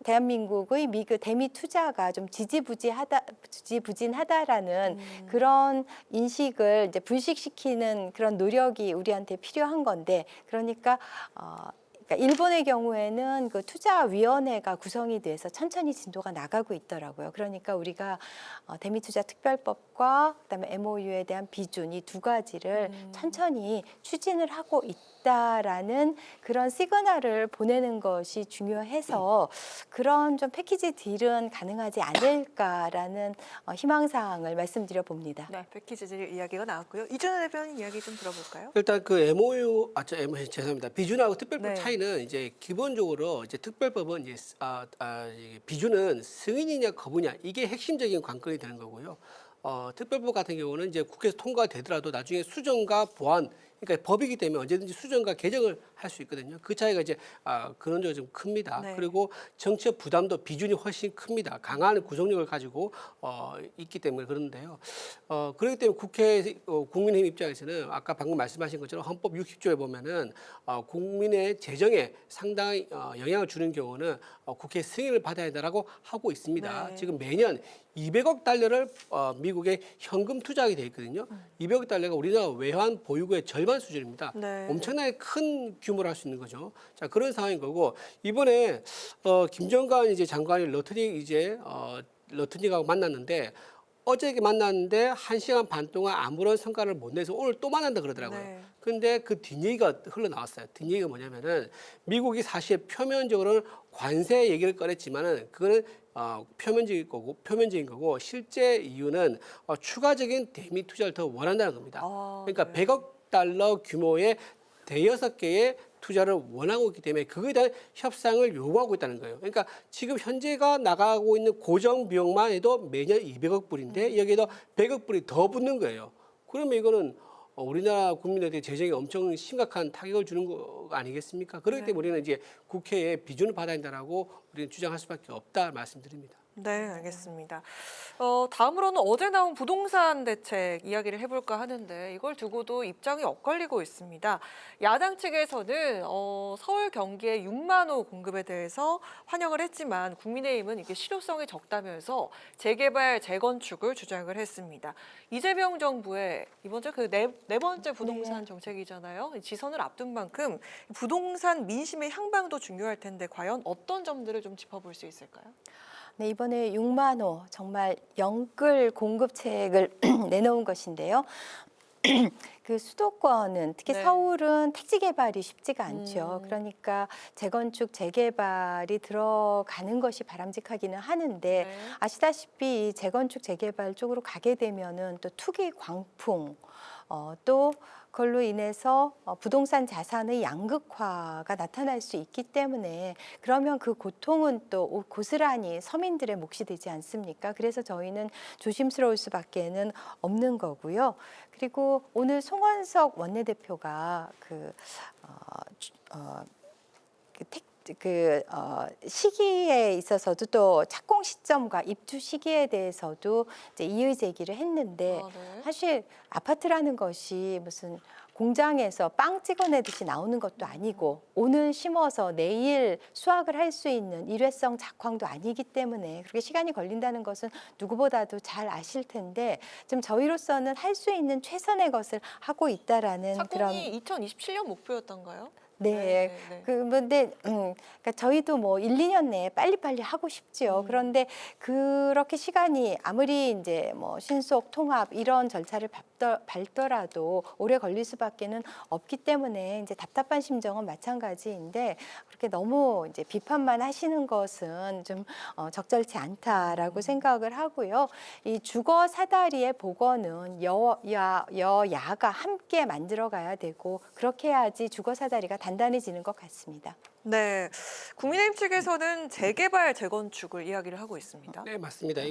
[SPEAKER 21] 대한민국의 대미 투자가 좀 지지부진하다라는 그런 인식을 이제 불식시키는 그런 노력이 우리한테 필요한 건데, 그러니까 일본의 경우에는 그 투자위원회가 구성이 돼서 천천히 진도가 나가고 있더라고요. 그러니까 우리가 대미투자 특별법과 그다음에 MOU에 대한 비준 이 두 가지를 천천히 추진을 하고 있다라는 그런 시그널을 보내는 것이 중요해서 그런 좀 패키지 딜은 가능하지 않을까라는 희망사항을 말씀드려 봅니다.
[SPEAKER 1] 네, 패키지 딜 이야기가 나왔고요. 이준우 대표님 이야기 좀 들어볼까요?
[SPEAKER 21] 일단 그 MOU 죄송합니다. 비준하고 특별법 차이는 이제 기본적으로 이제 특별법은 이제 비준은 승인이냐 거부냐 이게 핵심적인 관건이 되는 거고요. 특별법 같은 경우는 이제 국회에서 통과되더라도 나중에 수정과 보완, 그러니까 법이기 때문에 언제든지 수정과 개정을 할 수 있거든요. 그 차이가 이제 근원적으로 좀 큽니다.
[SPEAKER 1] 네.
[SPEAKER 21] 그리고 정치적 부담도 비준이 훨씬 큽니다. 강한 구속력을 가지고 있기 때문에 그런데요. 그렇기 때문에 국민의힘 입장에서는 아까 방금 말씀하신 것처럼 헌법 60조에 보면은 국민의 재정에 상당히 영향을 주는 경우는 국회 승인을 받아야 된다라고 하고 있습니다.
[SPEAKER 1] 네.
[SPEAKER 21] 지금 매년 200억 달러를 미국에 현금 투자하게 돼 있거든요. 200억 달러가 우리나라 외환 보유고의 절반 수준입니다.
[SPEAKER 1] 네.
[SPEAKER 21] 엄청나게 큰 규모로 할 수 있는 거죠. 자, 그런 상황인 거고, 이번에 김정관 이제 장관이 러트닉하고 만났는데 어제 만났는데 1시간 반 동안 아무런 성과를 못 내서 오늘 또 만난다 그러더라고요.
[SPEAKER 1] 네.
[SPEAKER 21] 근데 그 뒷얘기가 흘러나왔어요. 뒷얘기가 뭐냐면은 미국이 사실 표면적으로는 관세 얘기를 꺼냈지만은 그거는 표면적인 거고 실제 이유는 추가적인 대미 투자를 더 원한다는 겁니다. 그러니까 100억 달러 규모의 대여섯 개의
[SPEAKER 3] 투자를 원하고 있기 때문에 그거에 대한 협상을 요구하고 있다는 거예요. 그러니까 지금 현재가 나가고 있는 고정 비용만 해도 매년 200억 불인데 여기에도 100억 불이 더 붙는 거예요. 그러면 이거는 우리나라 국민들에게 재정에 엄청 심각한 타격을 주는 거 아니겠습니까? 그렇기 때문에 우리는 이제 국회에 비준을 받아야 한다라고 우리는 주장할 수밖에 없다 말씀드립니다.
[SPEAKER 1] 네, 알겠습니다. 다음으로는 어제 나온 부동산 대책 이야기를 해볼까 하는데 이걸 두고도 입장이 엇갈리고 있습니다. 야당 측에서는 서울 경기의 6만 호 공급에 대해서 환영을 했지만 국민의힘은 이게 실효성이 적다면서 재개발, 재건축을 주장을 했습니다. 이재명 정부의 이번 주 그 네 번째 부동산 정책이잖아요. 지선을 앞둔 만큼 부동산 민심의 향방도 중요할 텐데 과연 어떤 점들을 좀 짚어볼 수 있을까요?
[SPEAKER 21] 네, 이번에 6만 호 정말 영끌 공급책을 내놓은 것인데요. 그 수도권은 특히 서울은 택지 개발이 쉽지가 않죠. 그러니까 재건축, 재개발이 들어가는 것이 바람직하기는 하는데 아시다시피 이 재건축, 재개발 쪽으로 가게 되면은 또 투기 광풍, 또 그걸로 인해서 부동산 자산의 양극화가 나타날 수 있기 때문에 그러면 그 고통은 또 고스란히 서민들의 몫이 되지 않습니까? 그래서 저희는 조심스러울 수밖에는 없는 거고요. 그리고 오늘 송원석 원내대표가 시기에 있어서도 또 착공 시점과 입주 시기에 대해서도 이제 이의 제기를 했는데 사실 아파트라는 것이 무슨 공장에서 빵 찍어내듯이 나오는 것도 아니고 오늘 심어서 내일 수확을 할 수 있는 일회성 작황도 아니기 때문에 그렇게 시간이 걸린다는 것은 누구보다도 잘 아실 텐데 좀 저희로서는 할 수 있는 최선의 것을 하고 있다라는
[SPEAKER 1] 착공이 2027년 목표였던가요?
[SPEAKER 21] 네. 그런데 그러니까 저희도 뭐 1, 2년 내에 빨리빨리 하고 싶지요. 그런데 그렇게 시간이 아무리 이제 뭐 신속 통합 이런 절차를 밟더라도 오래 걸릴 수밖에는 없기 때문에 이제 답답한 심정은 마찬가지인데 그렇게 너무 이제 비판만 하시는 것은 좀 적절치 않다라고 생각을 하고요. 이 주거 사다리의 복원은 여야가 함께 만들어가야 되고 그렇게 해야지 주거 사다리가 단단해지는 것 같습니다.
[SPEAKER 1] 네, 국민의힘 측에서는 재개발, 재건축을 이야기를 하고 있습니다.
[SPEAKER 3] 네, 맞습니다.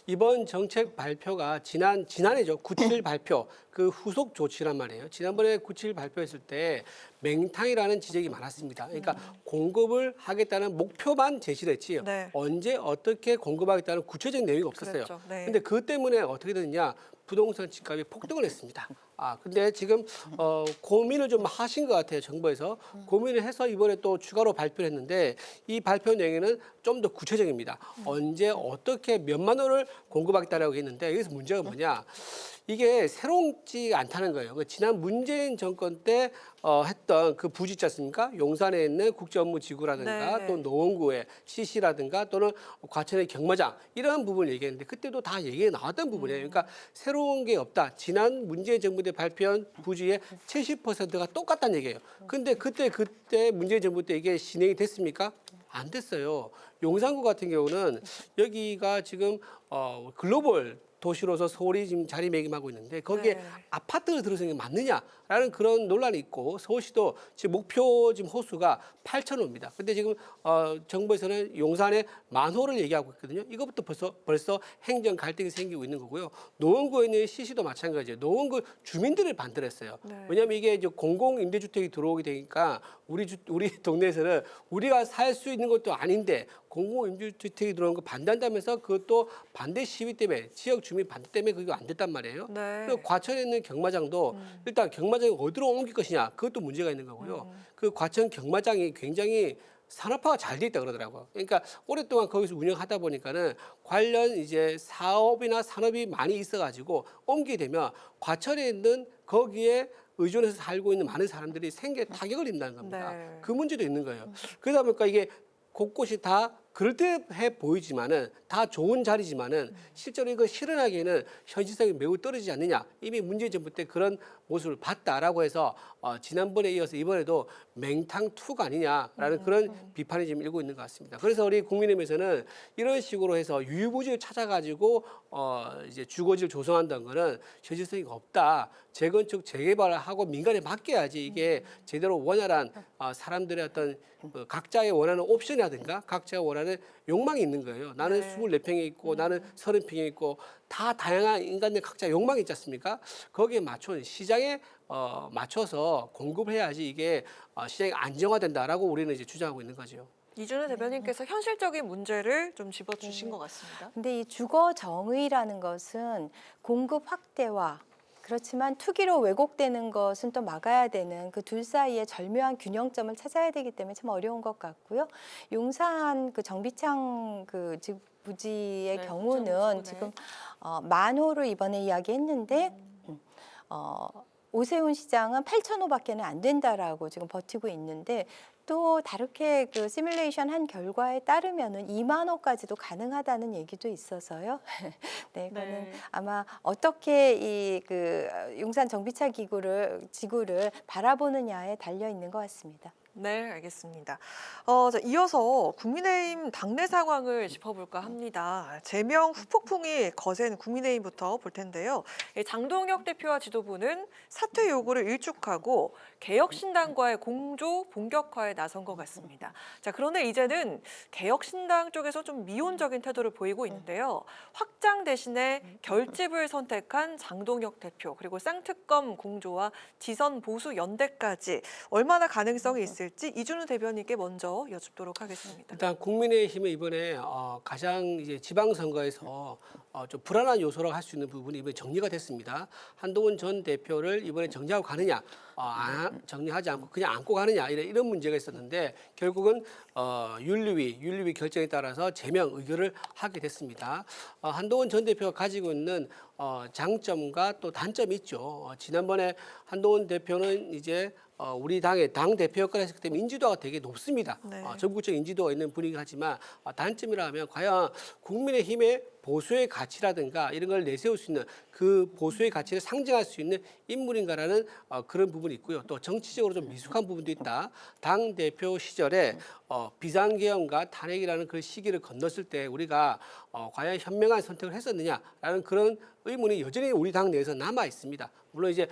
[SPEAKER 3] 이번 정책 발표가 지난해죠. 97 발표, 그 후속 조치란 말이에요. 지난번에 97 발표했을 때 맹탕이라는 지적이 많았습니다. 그러니까 공급을 하겠다는 목표만 제시를 했지 언제 어떻게 공급하겠다는 구체적인 내용이 없었어요. 그런데 그 때문에 어떻게 됐느냐. 부동산 집값이 폭등을 했습니다. 근데 지금 고민을 좀 하신 것 같아요. 정부에서 고민을 해서 이번에 또 추가로 발표를 했는데 이 발표 내용에는 좀 더 구체적입니다. 언제 어떻게 몇만 원을 공급하겠다라고 했는데 여기서 문제가 뭐냐. 이게 새롭지 않다는 거예요. 지난 문재인 정권 때 했던 그 부지 있지 않습니까? 용산에 있는 국제업무지구라든가 또 노원구의 CC라든가 또는 과천의 경마장 이런 부분을 얘기했는데 그때도 다 얘기가 나왔던 부분이에요. 그러니까 새로운 게 없다. 지난 문재인 정부 때 발표한 부지의 70%가 똑같다는 얘기예요. 근데 그때 문재인 정부 때 이게 진행이 됐습니까? 안 됐어요. 용산구 같은 경우는 여기가 지금 글로벌 도시로서 서울이 지금 자리매김하고 있는데 거기에 아파트를 들어서는 게 맞느냐라는 그런 논란이 있고 서울시도 지금 목표 지금 호수가 8,000호입니다. 근데 지금 정부에서는 용산에 10,000호를 얘기하고 있거든요. 이것부터 벌써 행정 갈등이 생기고 있는 거고요. 노원구에 있는 CC도 마찬가지예요. 노원구 주민들을 반대를 했어요. 왜냐하면 이게 이제 공공임대주택이 들어오게 되니까 우리 동네에서는 우리가 살 수 있는 것도 아닌데 공공임대주택이 들어오는 거 반대한다면서 그것도 반대 시위 때문에 지역 주민 반대 때문에 그게 안 됐단 말이에요. 그리고 과천에 있는 경마장도 일단 경마장이 어디로 옮길 것이냐 그것도 문제가 있는 거고요. 그 과천 경마장이 굉장히 산업화가 잘 돼 있다 그러더라고요. 그러니까 오랫동안 거기서 운영하다 보니까는 관련 이제 사업이나 산업이 많이 있어가지고 옮기게 되면 과천에 있는 거기에 의존해서 살고 있는 많은 사람들이 생계 타격을 입는다는 겁니다. 그 문제도 있는 거예요. 그러다 보니까 이게 곳곳이 다 그럴듯해 보이지만은 다 좋은 자리지만은 실제로 이거 실현하기에는 현실성이 매우 떨어지지 않느냐. 이미 문재인 정부 때 그런 모습을 봤다라고 해서 지난번에 이어서 이번에도 맹탕2가 아니냐라는 그런 비판이 지금 일고 있는 것 같습니다. 그래서 우리 국민의힘에서는 이런 식으로 해서 유유무지를 찾아가지고 이제 주거지를 조성한다는 거는 현실성이 없다. 재건축, 재개발을 하고 민간에 맡겨야지 이게 제대로 원활한 사람들의 어떤 각자의 원하는 옵션이라든가 각자가 원하는 욕망이 있는 거예요. 나는 24평에 있고 나는 30평에 있고 다 다양한 인간들 각자 욕망이 있지 않습니까? 거기에 맞춘 시장에 맞춰서 공급을 해야지 이게 시장이 안정화된다라고 우리는 이제 주장하고 있는 거죠.
[SPEAKER 1] 이준우 대변인께서 현실적인 문제를 좀 집어주신 것 같습니다.
[SPEAKER 21] 근데 이 주거 정의라는 것은 공급 확대와 그렇지만 투기로 왜곡되는 것은 또 막아야 되는 그 둘 사이의 절묘한 균형점을 찾아야 되기 때문에 참 어려운 것 같고요. 용산 그 정비창 그 부지의 경우는 지금 만호를 이번에 이야기했는데 오세훈 시장은 8,000호밖에는 안 된다라고 지금 버티고 있는데 또 다르게 그 시뮬레이션 한 결과에 따르면은 2만 호까지도 가능하다는 얘기도 있어서요. 네, 이거는 아마 어떻게 이 그 용산 정비차 지구를 바라보느냐에 달려 있는 것 같습니다.
[SPEAKER 1] 네, 알겠습니다. 자, 이어서 국민의힘 당내 상황을 짚어볼까 합니다. 제명 후폭풍이 거센 국민의힘부터 볼 텐데요. 장동혁 대표와 지도부는 사퇴 요구를 일축하고 개혁신당과의 공조 본격화에 나선 것 같습니다. 자, 그런데 이제는 개혁신당 쪽에서 좀 미온적인 태도를 보이고 있는데요. 확장 대신에 결집을 선택한 장동혁 대표 그리고 쌍특검 공조와 지선 보수 연대까지 얼마나 가능성이 있을지 이준우 대변인께 먼저 여쭙도록 하겠습니다.
[SPEAKER 3] 일단 국민의힘은 이번에 가장 이제 지방선거에서 좀 불안한 요소라고 할 수 있는 부분이 이번에 정리가 됐습니다. 한동훈 전 대표를 이번에 정리하고 가느냐, 정리하지 않고 그냥 안고 가느냐 이런 문제가 있었는데 결국은 윤리위 결정에 따라서 제명 의결을 하게 됐습니다. 한동훈 전 대표가 가지고 있는 장점과 또 단점이 있죠. 지난번에 한동훈 대표는 이제 우리 당의 당 대표 역할을 했기 때문에 인지도가 되게 높습니다.
[SPEAKER 1] 네.
[SPEAKER 3] 전국적 인지도가 있는 분이긴 하지만 단점이라면 과연 국민의힘의 보수의 가치라든가 이런 걸 내세울 수 있는 그 보수의 가치를 상징할 수 있는 인물인가라는 그런 부분이 있고요. 또 정치적으로 좀 미숙한 부분도 있다. 당 대표 시절에 비상계엄과 탄핵이라는 그 시기를 건넜을 때 우리가 과연 현명한 선택을 했었느냐라는 그런 의문이 여전히 우리 당 내에서 남아 있습니다. 물론 이제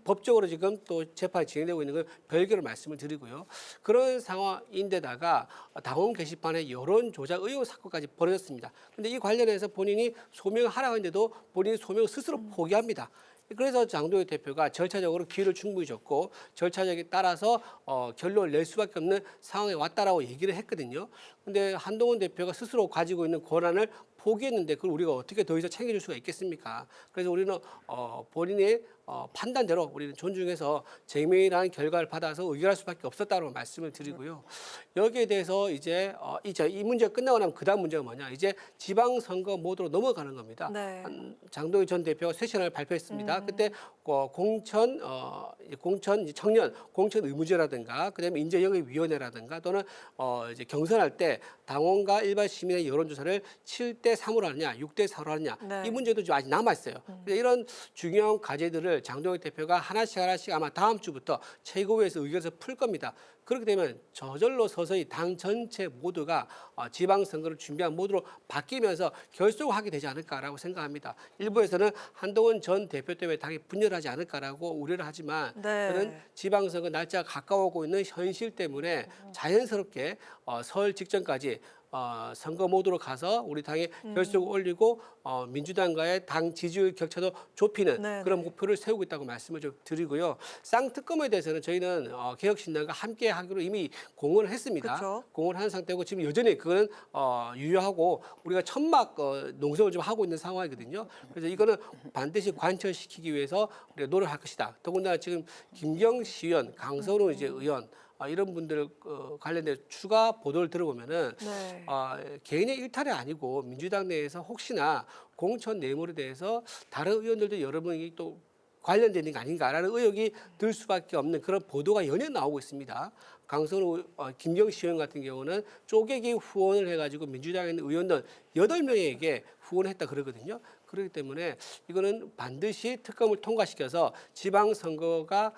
[SPEAKER 3] 법적으로 지금 또 재판이 진행되고 있는 건 별개로 말씀을 드리고요. 그런 상황인데다가 당원 게시판에 여론 조작 의혹 사건까지 벌어졌습니다. 그런데 이 관련해서 본인이 소명을 하라고 했는데도 본인이 소명을 스스로 포기합니다. 그래서 장동혁 대표가 절차적으로 기회를 충분히 줬고 절차적에 따라서 결론을 낼 수밖에 없는 상황에 왔다라고 얘기를 했거든요. 근데 한동훈 대표가 스스로 가지고 있는 권한을 포기했는데 그걸 우리가 어떻게 더 이상 챙겨줄 수가 있겠습니까? 그래서 우리는 본인의 판단대로 우리는 존중해서 제명이라는 결과를 받아서 의결할 수밖에 없었다고 말씀을 드리고요. 여기에 대해서 이제 이 문제가 끝나고 나면 그다음 문제가 뭐냐? 이제 지방선거 모드로 넘어가는 겁니다.
[SPEAKER 1] 네.
[SPEAKER 3] 장동혁 전 대표가 쇄신안을 발표했습니다. 그때 공천 청년 공천 의무제라든가 그다음에 인재영입위원회라든가 또는 이제 경선할 때 당원과 일반 시민의 여론조사를 7대3으로 하느냐, 6대4로 하느냐
[SPEAKER 1] 네.
[SPEAKER 3] 이 문제도 좀 아직 남아 있어요. 이런 중요한 과제들을 장동혁 대표가 하나씩 아마 다음 주부터 최고위에서 의결해서 풀 겁니다. 그렇게 되면 저절로 서서히 당 전체 모두가 지방선거를 준비한 모드로 바뀌면서 결속하게 되지 않을까라고 생각합니다. 일부에서는 한동훈 전 대표 때문에 당이 분열하지 않을까라고 우려를 하지만 저는 지방선거 날짜가 가까워오고 있는 현실 때문에 자연스럽게 설 직전까지 선거 모드로 가서 우리 당의 결속을 올리고 민주당과의 당 지지율 격차도 좁히는 그런 목표를 세우고 있다고 말씀을 좀 드리고요. 쌍특검에 대해서는 저희는 개혁신당과 함께 하기로 이미 공언을 했습니다.
[SPEAKER 1] 그쵸?
[SPEAKER 3] 공언을 한 상태고 지금 여전히 그거는 유효하고 우리가 천막 농성을 좀 하고 있는 상황이거든요. 그래서 이거는 반드시 관철시키기 위해서 우리가 노력할 것이다. 더군다나 지금 김경시 의원, 강선우 이제 의원 이런 분들 관련된 추가 보도를 들어보면은 개인의 일탈이 아니고 민주당 내에서 혹시나 공천 뇌물에 대해서 다른 의원들도 여러분이 또 관련된 게 아닌가라는 의혹이 들 수밖에 없는 그런 보도가 연이어 나오고 있습니다. 강성호, 김경시 의원 같은 경우는 쪼개기 후원을 해가지고 민주당에 있는 의원들 8명에게 후원했다 그러거든요. 그렇기 때문에 이거는 반드시 특검을 통과시켜서 지방선거가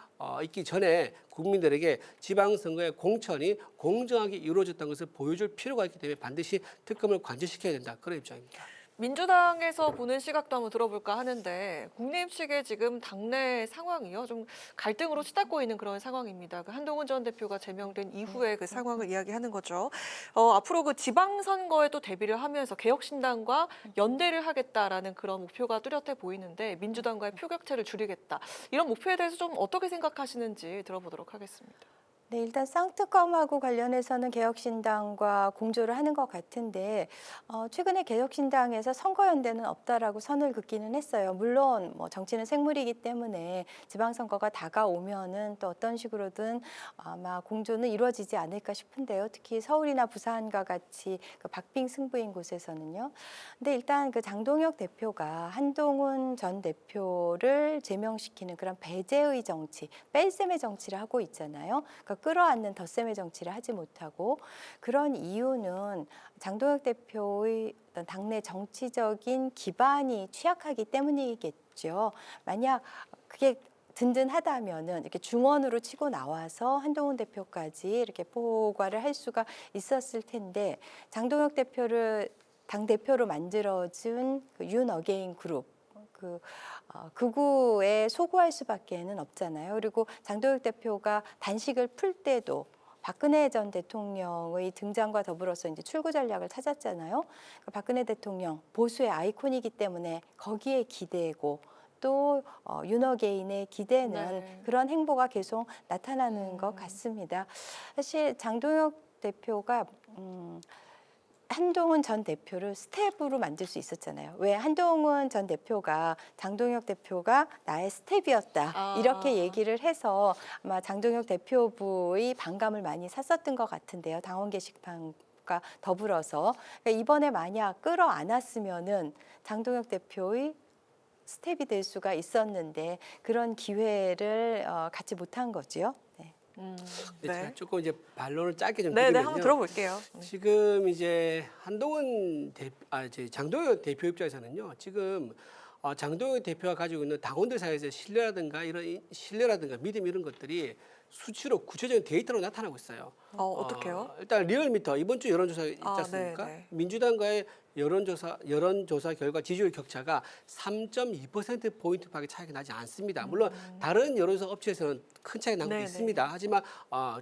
[SPEAKER 3] 있기 전에 국민들에게 지방선거의 공천이 공정하게 이루어졌다는 것을 보여줄 필요가 있기 때문에 반드시 특검을 관철시켜야 된다. 그런 입장입니다.
[SPEAKER 1] 민주당에서 보는 시각도 한번 들어볼까 하는데 국민의힘 측의 지금 당내 상황이요. 좀 갈등으로 치닫고 있는 그런 상황입니다. 그 한동훈 전 대표가 제명된 이후의 그 상황을 이야기하는 거죠. 앞으로 그 지방선거에 또 대비를 하면서 개혁신당과 연대를 하겠다라는 그런 목표가 뚜렷해 보이는데 민주당과의 표격차를 줄이겠다. 이런 목표에 대해서 좀 어떻게 생각하시는지 들어보도록 하겠습니다.
[SPEAKER 21] 네, 일단 쌍특검하고 관련해서는 개혁신당과 공조를 하는 것 같은데 최근에 개혁신당에서 선거연대는 없다라고 선을 긋기는 했어요. 물론 뭐 정치는 생물이기 때문에 지방선거가 다가오면은 또 어떤 식으로든 아마 공조는 이루어지지 않을까 싶은데요. 특히 서울이나 부산과 같이 그 박빙 승부인 곳에서는요. 근데 일단 그 장동혁 대표가 한동훈 전 대표를 제명시키는 그런 배제의 정치, 뺄셈의 정치를 하고 있잖아요. 그러니까 끌어안는 덧셈의 정치를 하지 못하고 그런 이유는 장동혁 대표의 어떤 당내 정치적인 기반이 취약하기 때문이겠죠. 만약 그게 든든하다면은 이렇게 중원으로 치고 나와서 한동훈 대표까지 이렇게 포괄을 할 수가 있었을 텐데 장동혁 대표를 당 대표로 만들어준 그 윤어게인 그룹. 극우에 소구할 수밖에는 없잖아요. 그리고 장동혁 대표가 단식을 풀 때도 박근혜 전 대통령의 등장과 더불어서 이제 출구 전략을 찾았잖아요. 그러니까 박근혜 대통령 보수의 아이콘이기 때문에 거기에 기대고 또 윤어게인에 기대는 그런 행보가 계속 나타나는 것 같습니다. 사실 장동혁 대표가 한동훈 전 대표를 스텝으로 만들 수 있었잖아요. 왜 한동훈 전 대표가 장동혁 대표가 나의 스텝이었다. 이렇게 얘기를 해서 아마 장동혁 대표부의 반감을 많이 샀었던 것 같은데요. 당원 게시판과 더불어서. 그러니까 이번에 만약 끌어안았으면은 장동혁 대표의 스텝이 될 수가 있었는데 그런 기회를 갖지 못한 거죠. 네.
[SPEAKER 3] 제가 조금 이제 반론을 짧게 좀
[SPEAKER 1] 네,
[SPEAKER 3] 드리면요.
[SPEAKER 1] 한번 들어볼게요.
[SPEAKER 3] 지금 이제 이제 장동혁 대표 입장에서는요. 지금 장동혁 대표가 가지고 있는 당원들 사이에서 신뢰라든가 믿음 이런 것들이 수치로 구체적인 데이터로 나타나고 있어요.
[SPEAKER 1] 어떻게요?
[SPEAKER 3] 일단 리얼미터 이번 주 여론조사 있지 않습니까?
[SPEAKER 1] 네.
[SPEAKER 3] 민주당과의 여론조사 결과 지지율 격차가 3.2% 포인트 밖에 차이가 나지 않습니다. 물론 다른 여론조사 업체에서는 큰 차이가 나고 있습니다. 하지만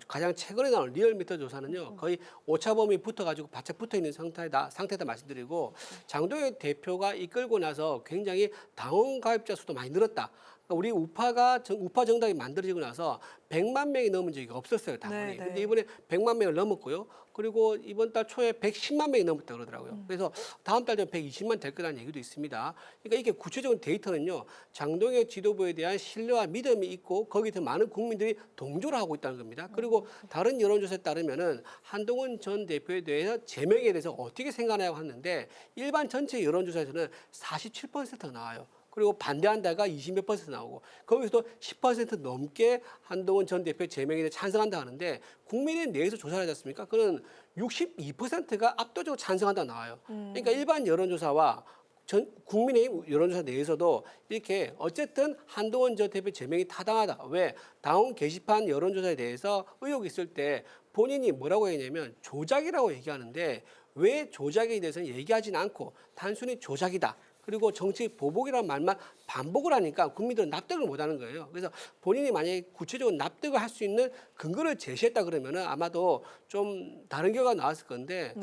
[SPEAKER 3] 가장 최근에 나온 리얼미터 조사는요 거의 오차범위 붙어가지고 바짝 붙어 있는 상태다 말씀드리고 장동혁 대표가 이끌고 나서 굉장히 당원 가입자 수도 많이 늘었다. 우리 우파 정당이 만들어지고 나서 100만 명이 넘은 적이 없었어요, 당원이. 근데 이번에 100만 명을 넘었고요. 그리고 이번 달 초에 110만 명이 넘었다 그러더라고요. 그래서 다음 달 되면 120만 될 거라는 얘기도 있습니다. 그러니까 이게 구체적인 데이터는요. 장동혁 지도부에 대한 신뢰와 믿음이 있고 거기에 더 많은 국민들이 동조를 하고 있다는 겁니다. 그리고 다른 여론조사에 따르면은 한동훈 전 대표에 대해서 제명에 대해서 어떻게 생각하냐고 하는데 일반 전체 여론조사에서는 47%가 나와요. 그리고 반대한다가 20몇 % 나오고 거기서도 10% 넘게 한동훈 전 대표 제명에 대해 찬성한다 하는데 국민의힘 내에서 조사를 하지 않습니까? 그는 62%가 압도적으로 찬성한다 나와요. 그러니까 일반 여론조사와 국민의힘 여론조사 내에서도 이렇게 어쨌든 한동훈 전 대표 제명이 타당하다. 왜? 당원 게시판 여론조사에 대해서 의혹이 있을 때 본인이 뭐라고 했냐면 조작이라고 얘기하는데 왜 조작에 대해서는 얘기하지는 않고 단순히 조작이다. 그리고 정치 보복이라는 말만 반복을 하니까 국민들은 납득을 못하는 거예요. 그래서 본인이 만약에 구체적으로 납득을 할 수 있는 근거를 제시했다 그러면은 아마도 좀 다른 결과가 나왔을 건데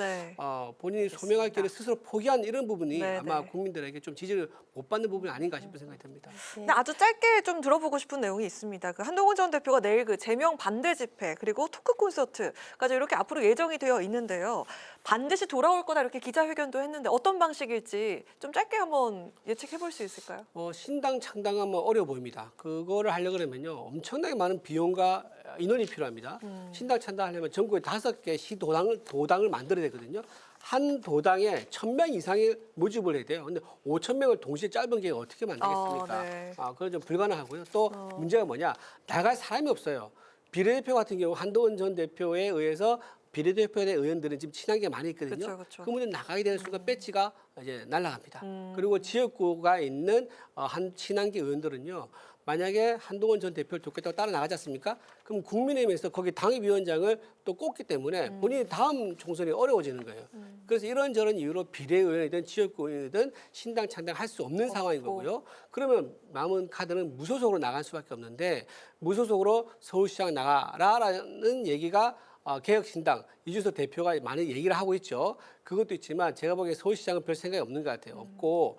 [SPEAKER 3] 본인이 소명할 길을 스스로 포기한 이런 부분이 아마 국민들에게 좀 지지를 못 받는 부분이 아닌가 싶은 생각이 듭니다.
[SPEAKER 1] 근데 아주 짧게 좀 들어보고 싶은 내용이 있습니다. 그 한동훈 전 대표가 내일 그 제명 반대 집회 그리고 토크 콘서트까지 이렇게 앞으로 예정이 되어 있는데요. 반드시 돌아올 거다 이렇게 기자회견도 했는데 어떤 방식일지 좀 짧게 한번 예측해 볼 수 있을까요?
[SPEAKER 3] 신당 창당은 어려워 보입니다. 그거를 하려고 그러면요 엄청나게 많은 비용과 인원이 필요합니다. 신당 창당하려면 전국에 5개 시도당을 만들어야 되거든요. 한 도당에 1,000명 이상의 모집을 해야 돼요. 근데 5,000명을 동시에 짧은 기회에 어떻게 만들겠습니까?
[SPEAKER 1] 네.
[SPEAKER 3] 그건 좀 불가능하고요. 또 문제가 뭐냐? 나갈 사람이 없어요. 비례대표 같은 경우 한동훈 전 대표에 의해서 비례대표의 의원들은 지금 친하게 많이 있거든요.
[SPEAKER 1] 그쵸.
[SPEAKER 3] 그분은 나가게 되는 순간 배지가 이제 날아갑니다. 그리고 지역구가 있는 한 친한계 의원들은요. 만약에 한동훈 전 대표를 돕겠다고 따라 나가지 않습니까? 그럼 국민의힘에서 거기 당협위원장을 또 꼽기 때문에 본인이 다음 총선이 어려워지는 거예요. 그래서 이런저런 이유로 비례의원이든 지역구 의원이든 신당 창당할 수 없는 상황인 거고요. 그러면 남은 카드는 무소속으로 나갈 수밖에 없는데 무소속으로 서울시장 나가라라는 얘기가 개혁신당 이준석 대표가 많은 얘기를 하고 있죠. 그것도 있지만 제가 보기에 서울시장은 별 생각이 없는 것 같아요. 없고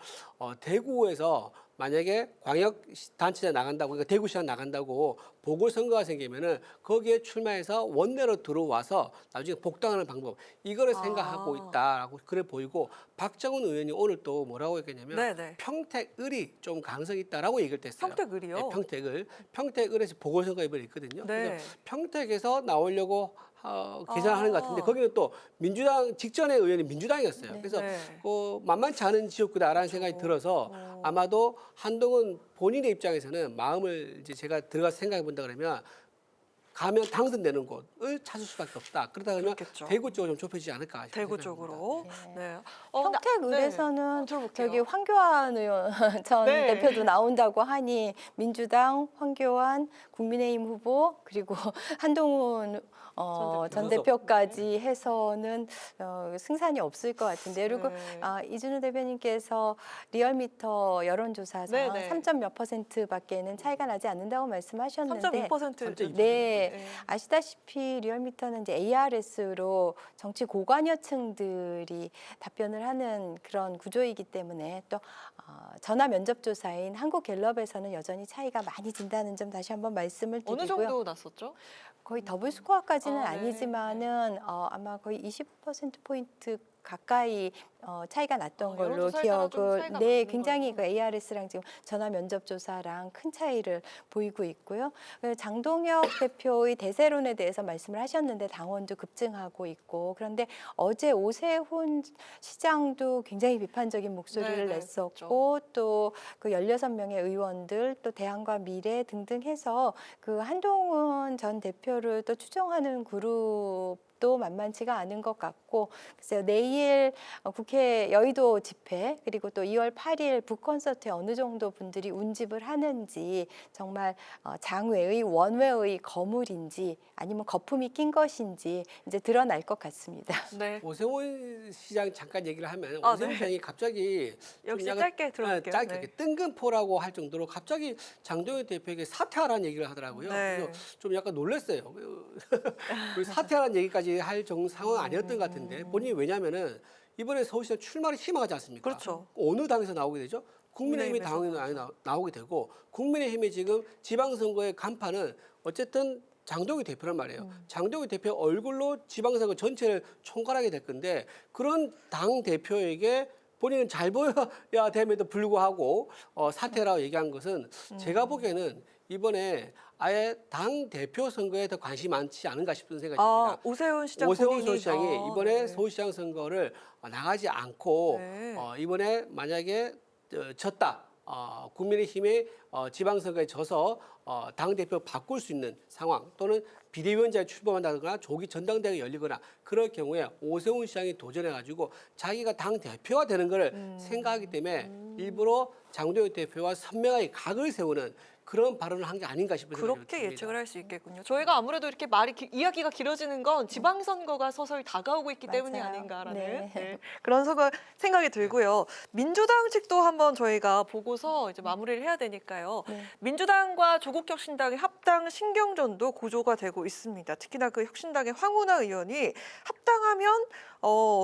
[SPEAKER 3] 대구에서 만약에 광역단체장 나간다고, 그러니까 대구시장 나간다고 보궐선거가 생기면은 거기에 출마해서 원내로 들어와서 나중에 복당하는 방법, 이거를 생각하고 있다라고 그래 보이고, 박정훈 의원이 오늘 또 뭐라고 했겠냐면 평택을이 좀 가능성이 있다라고 얘기를 했어요.
[SPEAKER 1] 평택을이요?
[SPEAKER 3] 네, 평택을에서 보궐선거 이번에 있거든요.
[SPEAKER 1] 네.
[SPEAKER 3] 그래서 평택에서 나오려고 계산하는 것 같은데 거기는 또 민주당 직전의 의원이 민주당이었어요. 그래서 만만치 않은 지역구다라는 생각이 들어서 아마도 한동훈 본인의 입장에서는 마음을 이제 제가 들어가서 생각해 본다 그러면 가면 당선되는 곳을 찾을 수밖에 없다. 그러다 보면 대구 쪽으로 좀 좁혀지지 않을까 싶습니다.
[SPEAKER 1] 대구 쪽으로. 네.
[SPEAKER 21] 평택을에서는 저기 황교안 의원 전 대표도 나온다고 하니 민주당 황교안 국민의힘 후보 그리고 한동훈 전 대표까지 해서는 승산이 없을 것 같은데, 그리고 이준우 대표님께서 리얼미터 여론조사상 3몇 %밖에는 차이가 나지 않는다고 말씀하셨는데
[SPEAKER 1] 3.2%.
[SPEAKER 21] 네, 아시다시피 리얼미터는 이제 ARS로 정치 고관여층들이 답변을 하는 그런 구조이기 때문에 또 전화 면접조사인 한국갤럽에서는 여전히 차이가 많이 진다는 점 다시 한번 말씀을 드리고요.
[SPEAKER 1] 어느 정도 났었죠?
[SPEAKER 21] 거의 더블 스코어까지는 아니지만은 아마 거의 20%포인트 가까이 차이가 났던 걸로 기억을, 네, 굉장히 그 ARS랑 지금 전화 면접 조사랑 큰 차이를 보이고 있고요. 장동혁 대표의 대세론에 대해서 말씀을 하셨는데 당원도 급증하고 있고, 그런데 어제 오세훈 시장도 굉장히 비판적인 목소리를 냈었고, 또 그 16명의 의원들, 또 대한과 미래 등등 해서 그 한동훈 전 대표를 또 추종하는 그룹 또 만만치가 않은 것 같고, 글쎄요, 내일 국회 여의도 집회 그리고 또 2월 8일 북콘서트에 어느 정도 분들이 운집을 하는지, 정말 장외의 원외의 거물인지 아니면 거품이 낀 것인지 이제 드러날 것 같습니다.
[SPEAKER 1] 네.
[SPEAKER 3] 오세훈 시장 잠깐 얘기를 하면 오세훈 시장이 갑자기
[SPEAKER 1] 역시 짧게 들어볼게요.
[SPEAKER 3] 짧게 뜬금포라고 할 정도로 갑자기 장동혁 대표에게 사퇴하라는 얘기를 하더라고요. 그래서 좀 약간 놀랐어요. 사퇴하라는 얘기까지 할 정도 상황은 아니었던 것 같은데, 본인이 왜냐면은 이번에 서울시장 출마를 희망하지 않습니까?
[SPEAKER 1] 그렇죠.
[SPEAKER 3] 어느 당에서 나오게 되죠? 국민의힘이 당연히 나오게 되고, 국민의힘이 지금 지방선거의 간판은 어쨌든 장동혁 대표란 말이에요. 장동혁 대표 얼굴로 지방선거 전체를 총괄하게 될 건데, 그런 당 대표에게 본인은 잘 보여야 됨에도 불구하고 사퇴라고 얘기한 것은 제가 보기에는 이번에 아예 당 대표 선거에 더 관심이 많지 않은가 싶은 생각이 듭니다.
[SPEAKER 1] 오세훈 시장
[SPEAKER 3] 오세훈 서울시장이 이번에 서울시장 선거를 나가지 않고 이번에 만약에 졌다, 국민의힘의 지방선거에 져서 당대표 바꿀 수 있는 상황, 또는 비대위원장에 출범한다거나 조기 전당대회가 열리거나 그럴 경우에 오세훈 시장이 도전해가지고 자기가 당대표가 되는 걸 생각하기 때문에 일부러 장동혁 대표와 선명하게 각을 세우는 그런 발언을 한 게 아닌가 싶은 생각이 듭니다.
[SPEAKER 1] 그렇게 예측을 할 수 있겠군요. 저희가 아무래도 이렇게 이야기가 길어지는 건 지방선거가 서서히 다가오고 있기 때문이 아닌가라는 그런 생각이 들고요. 민주당 측도 한번 저희가 보고서 이제 마무리를 해야 되니까요. 민주당과 조국혁신당의 합당 신경전도 고조가 되고 있습니다. 특히나 그 혁신당의 황운하 의원이 합당하면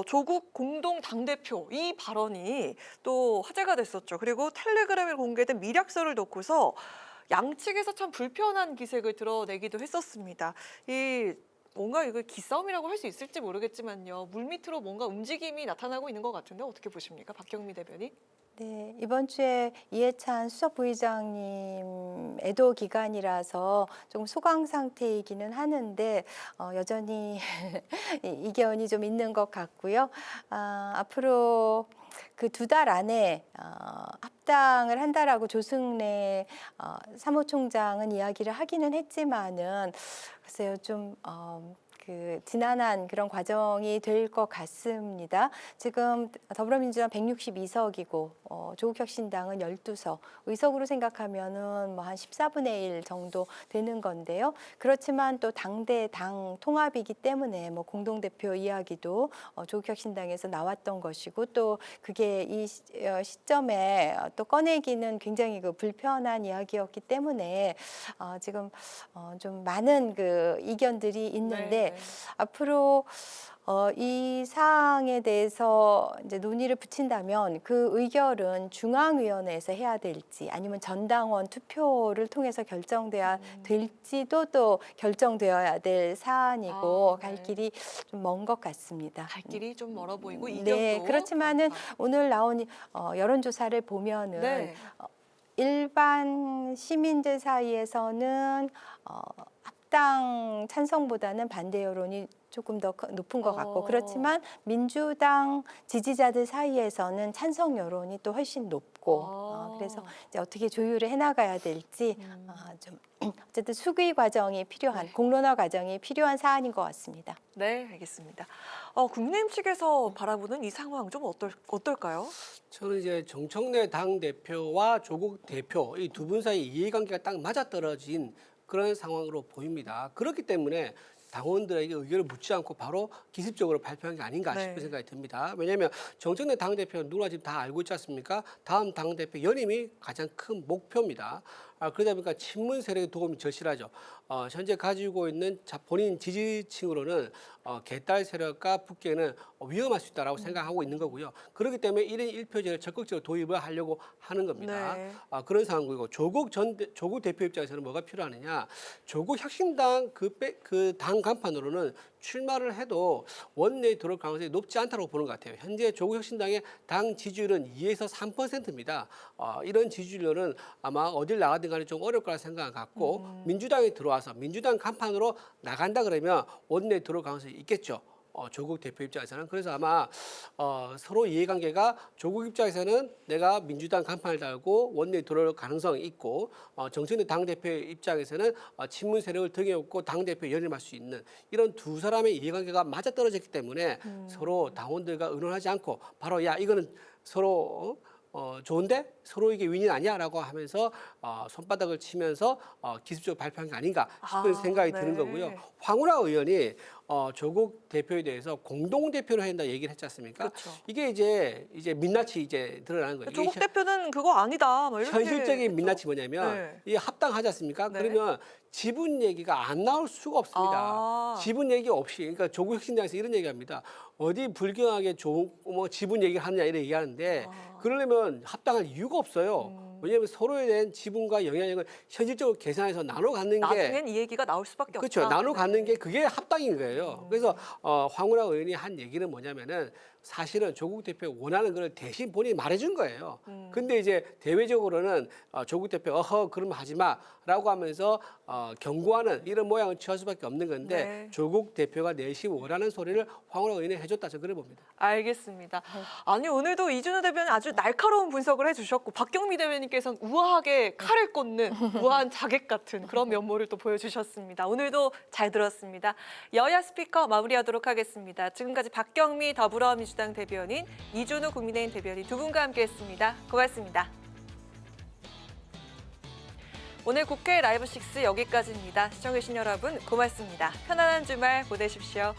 [SPEAKER 1] 조국 공동 당대표, 이 발언이 또 화제가 됐었죠. 그리고 텔레그램에 공개된 미략서를 놓고서 양측에서 참 불편한 기색을 드러내기도 했었습니다. 이 뭔가 이거 기싸움이라고 할 수 있을지 모르겠지만요. 물밑으로 뭔가 움직임이 나타나고 있는 것 같은데 어떻게 보십니까? 박경미 대변인.
[SPEAKER 21] 네, 이번 주에 이해찬 수석 부의장님 애도 기간이라서 조금 소강 상태이기는 하는데 여전히 이견이 좀 있는 것 같고요. 앞으로 그 2달 안에 합당을 한다라고 조승래 사무총장은 이야기를 하기는 했지만은 글쎄요 좀 그 지난한 그런 과정이 될 것 같습니다. 지금 더불어민주당 162석이고 조국혁신당은 12석, 의석으로 생각하면은 뭐 한 14분의 1 정도 되는 건데요. 그렇지만 또 당 통합이기 때문에 뭐 공동대표 이야기도 조국혁신당에서 나왔던 것이고 또 그게 이 시점에 또 꺼내기는 굉장히 그 불편한 이야기였기 때문에 지금 좀 많은 그 이견들이 있는데 앞으로 이 사항에 대해서 이제 논의를 붙인다면 그 의결은 중앙위원회에서 해야 될지 아니면 전당원 투표를 통해서 결정돼야 될지도 또 결정되어야 될 사안이고 갈 길이 좀 먼 것 같습니다.
[SPEAKER 1] 갈 길이 좀 멀어 보이고 이견도.
[SPEAKER 21] 네, 그렇지만은 오늘 나온 여론조사를 보면은
[SPEAKER 1] 네.
[SPEAKER 21] 일반 시민들 사이에서는 합당 찬성보다는 반대 여론이 조금 더 높은 것 같고 그렇지만 민주당 지지자들 사이에서는 찬성 여론이 또 훨씬 높고 그래서 이제 어떻게 조율을 해나가야 될지 좀 어쨌든 수기 과정이 필요한 공론화 과정이 필요한 사안인 것 같습니다.
[SPEAKER 1] 네, 알겠습니다. 국민의힘 측에서 바라보는 이 상황 좀 어떨까요?
[SPEAKER 3] 저는 이제 정청래 당 대표와 조국 대표 이 두 분 사이 이해관계가 딱 맞아떨어진 그런 상황으로 보입니다. 그렇기 때문에 당원들에게 의견을 묻지 않고 바로 기습적으로 발표한 게 아닌가 싶은 생각이 듭니다. 왜냐하면 정청래 당대표는 누구나 지금 다 알고 있지 않습니까? 다음 당대표 연임이 가장 큰 목표입니다. 그러다 보니까 친문 세력의 도움이 절실하죠. 현재 가지고 있는 본인 지지층으로는 개딸 세력과 붙기에는 위험할 수 있다고 생각하고 있는 거고요. 그렇기 때문에 1인 1표제를 적극적으로 도입을 하려고 하는 겁니다.
[SPEAKER 1] 네.
[SPEAKER 3] 그런 상황이고 조국 대표 입장에서는 뭐가 필요하느냐. 조국 혁신당 그 당 간판으로는 출마를 해도 원내에 들어올 가능성이 높지 않다고 보는 것 같아요. 현재 조국 혁신당의 당 지지율은 2에서 3%입니다. 이런 지지율은 아마 어딜 나가든 간에 좀 어려울 거라 생각을 갖고 민주당에 들어와서 민주당 간판으로 나간다 그러면 원내에 들어올 가능성이 있겠죠. 조국 대표 입장에서는. 그래서 아마 서로 이해관계가 조국 입장에서는 내가 민주당 간판을 달고 원내에 들어올 가능성이 있고 정청래 당대표 입장에서는 친문 세력을 등에 업고 당대표 연임할 수 있는 이런 두 사람의 이해관계가 맞아떨어졌기 때문에 서로 당원들과 의논하지 않고 바로 야 이거는 서로 좋은데 서로에게 윈인 아니야라고 하면서 손바닥을 치면서 기습적으로 발표한 게 아닌가 싶은 생각이 드는 거고요. 황운하 의원이 조국 대표에 대해서 공동 대표로 해야 된다 얘기를 했지 않습니까?
[SPEAKER 1] 그렇죠.
[SPEAKER 3] 이게 이제 민낯이 이제 드러나는 거예요.
[SPEAKER 1] 조국 대표는 그거 아니다. 뭐 이렇게
[SPEAKER 3] 현실적인 민낯이 뭐냐면 이 합당하지 않습니까? 그러면 지분 얘기가 안 나올 수가 없습니다. 지분 얘기 없이 그러니까 조국 혁신당에서 이런 얘기합니다. 어디 불경하게 뭐 지분 얘기를 하느냐 이런 얘기하는데 그러려면 합당할 이유가 없어요. 왜냐하면 서로에 대한 지분과 영향력을 현실적으로 계산해서 나눠 갖는 게
[SPEAKER 1] 나중엔 이 얘기가 나올 수밖에 없다.
[SPEAKER 3] 그렇죠. 나눠 갖는 게 그게 합당인 거예요. 그래서 황운하 의원이 한 얘기는 뭐냐면은 사실은 조국 대표 원하는 걸 대신 본인이 말해준 거예요. 근데 이제 대외적으로는 조국 대표 그러면 하지 마라고 하면서 경고하는 이런 모양을 취할 수밖에 없는 건데 조국 대표가 내심 원하는 소리를 황운하 의원이 해줬다 저는 그래 봅니다.
[SPEAKER 1] 알겠습니다. 아니 오늘도 이준우 대변인 아주 날카로운 분석을 해주셨고 박경미 대변인께서는 우아하게 칼을 꽂는 우아한 자객 같은 그런 면모를 또 보여주셨습니다. 오늘도 잘 들었습니다. 여야 스피커 마무리하도록 하겠습니다. 지금까지 박경미 더불어민주당 대변인, 이준우 국민의힘 대변인 두 분과 함께했습니다. 고맙습니다. 오늘 국회 라이브 6 여기까지입니다. 시청해주신 여러분 고맙습니다. 편안한 주말 보내십시오.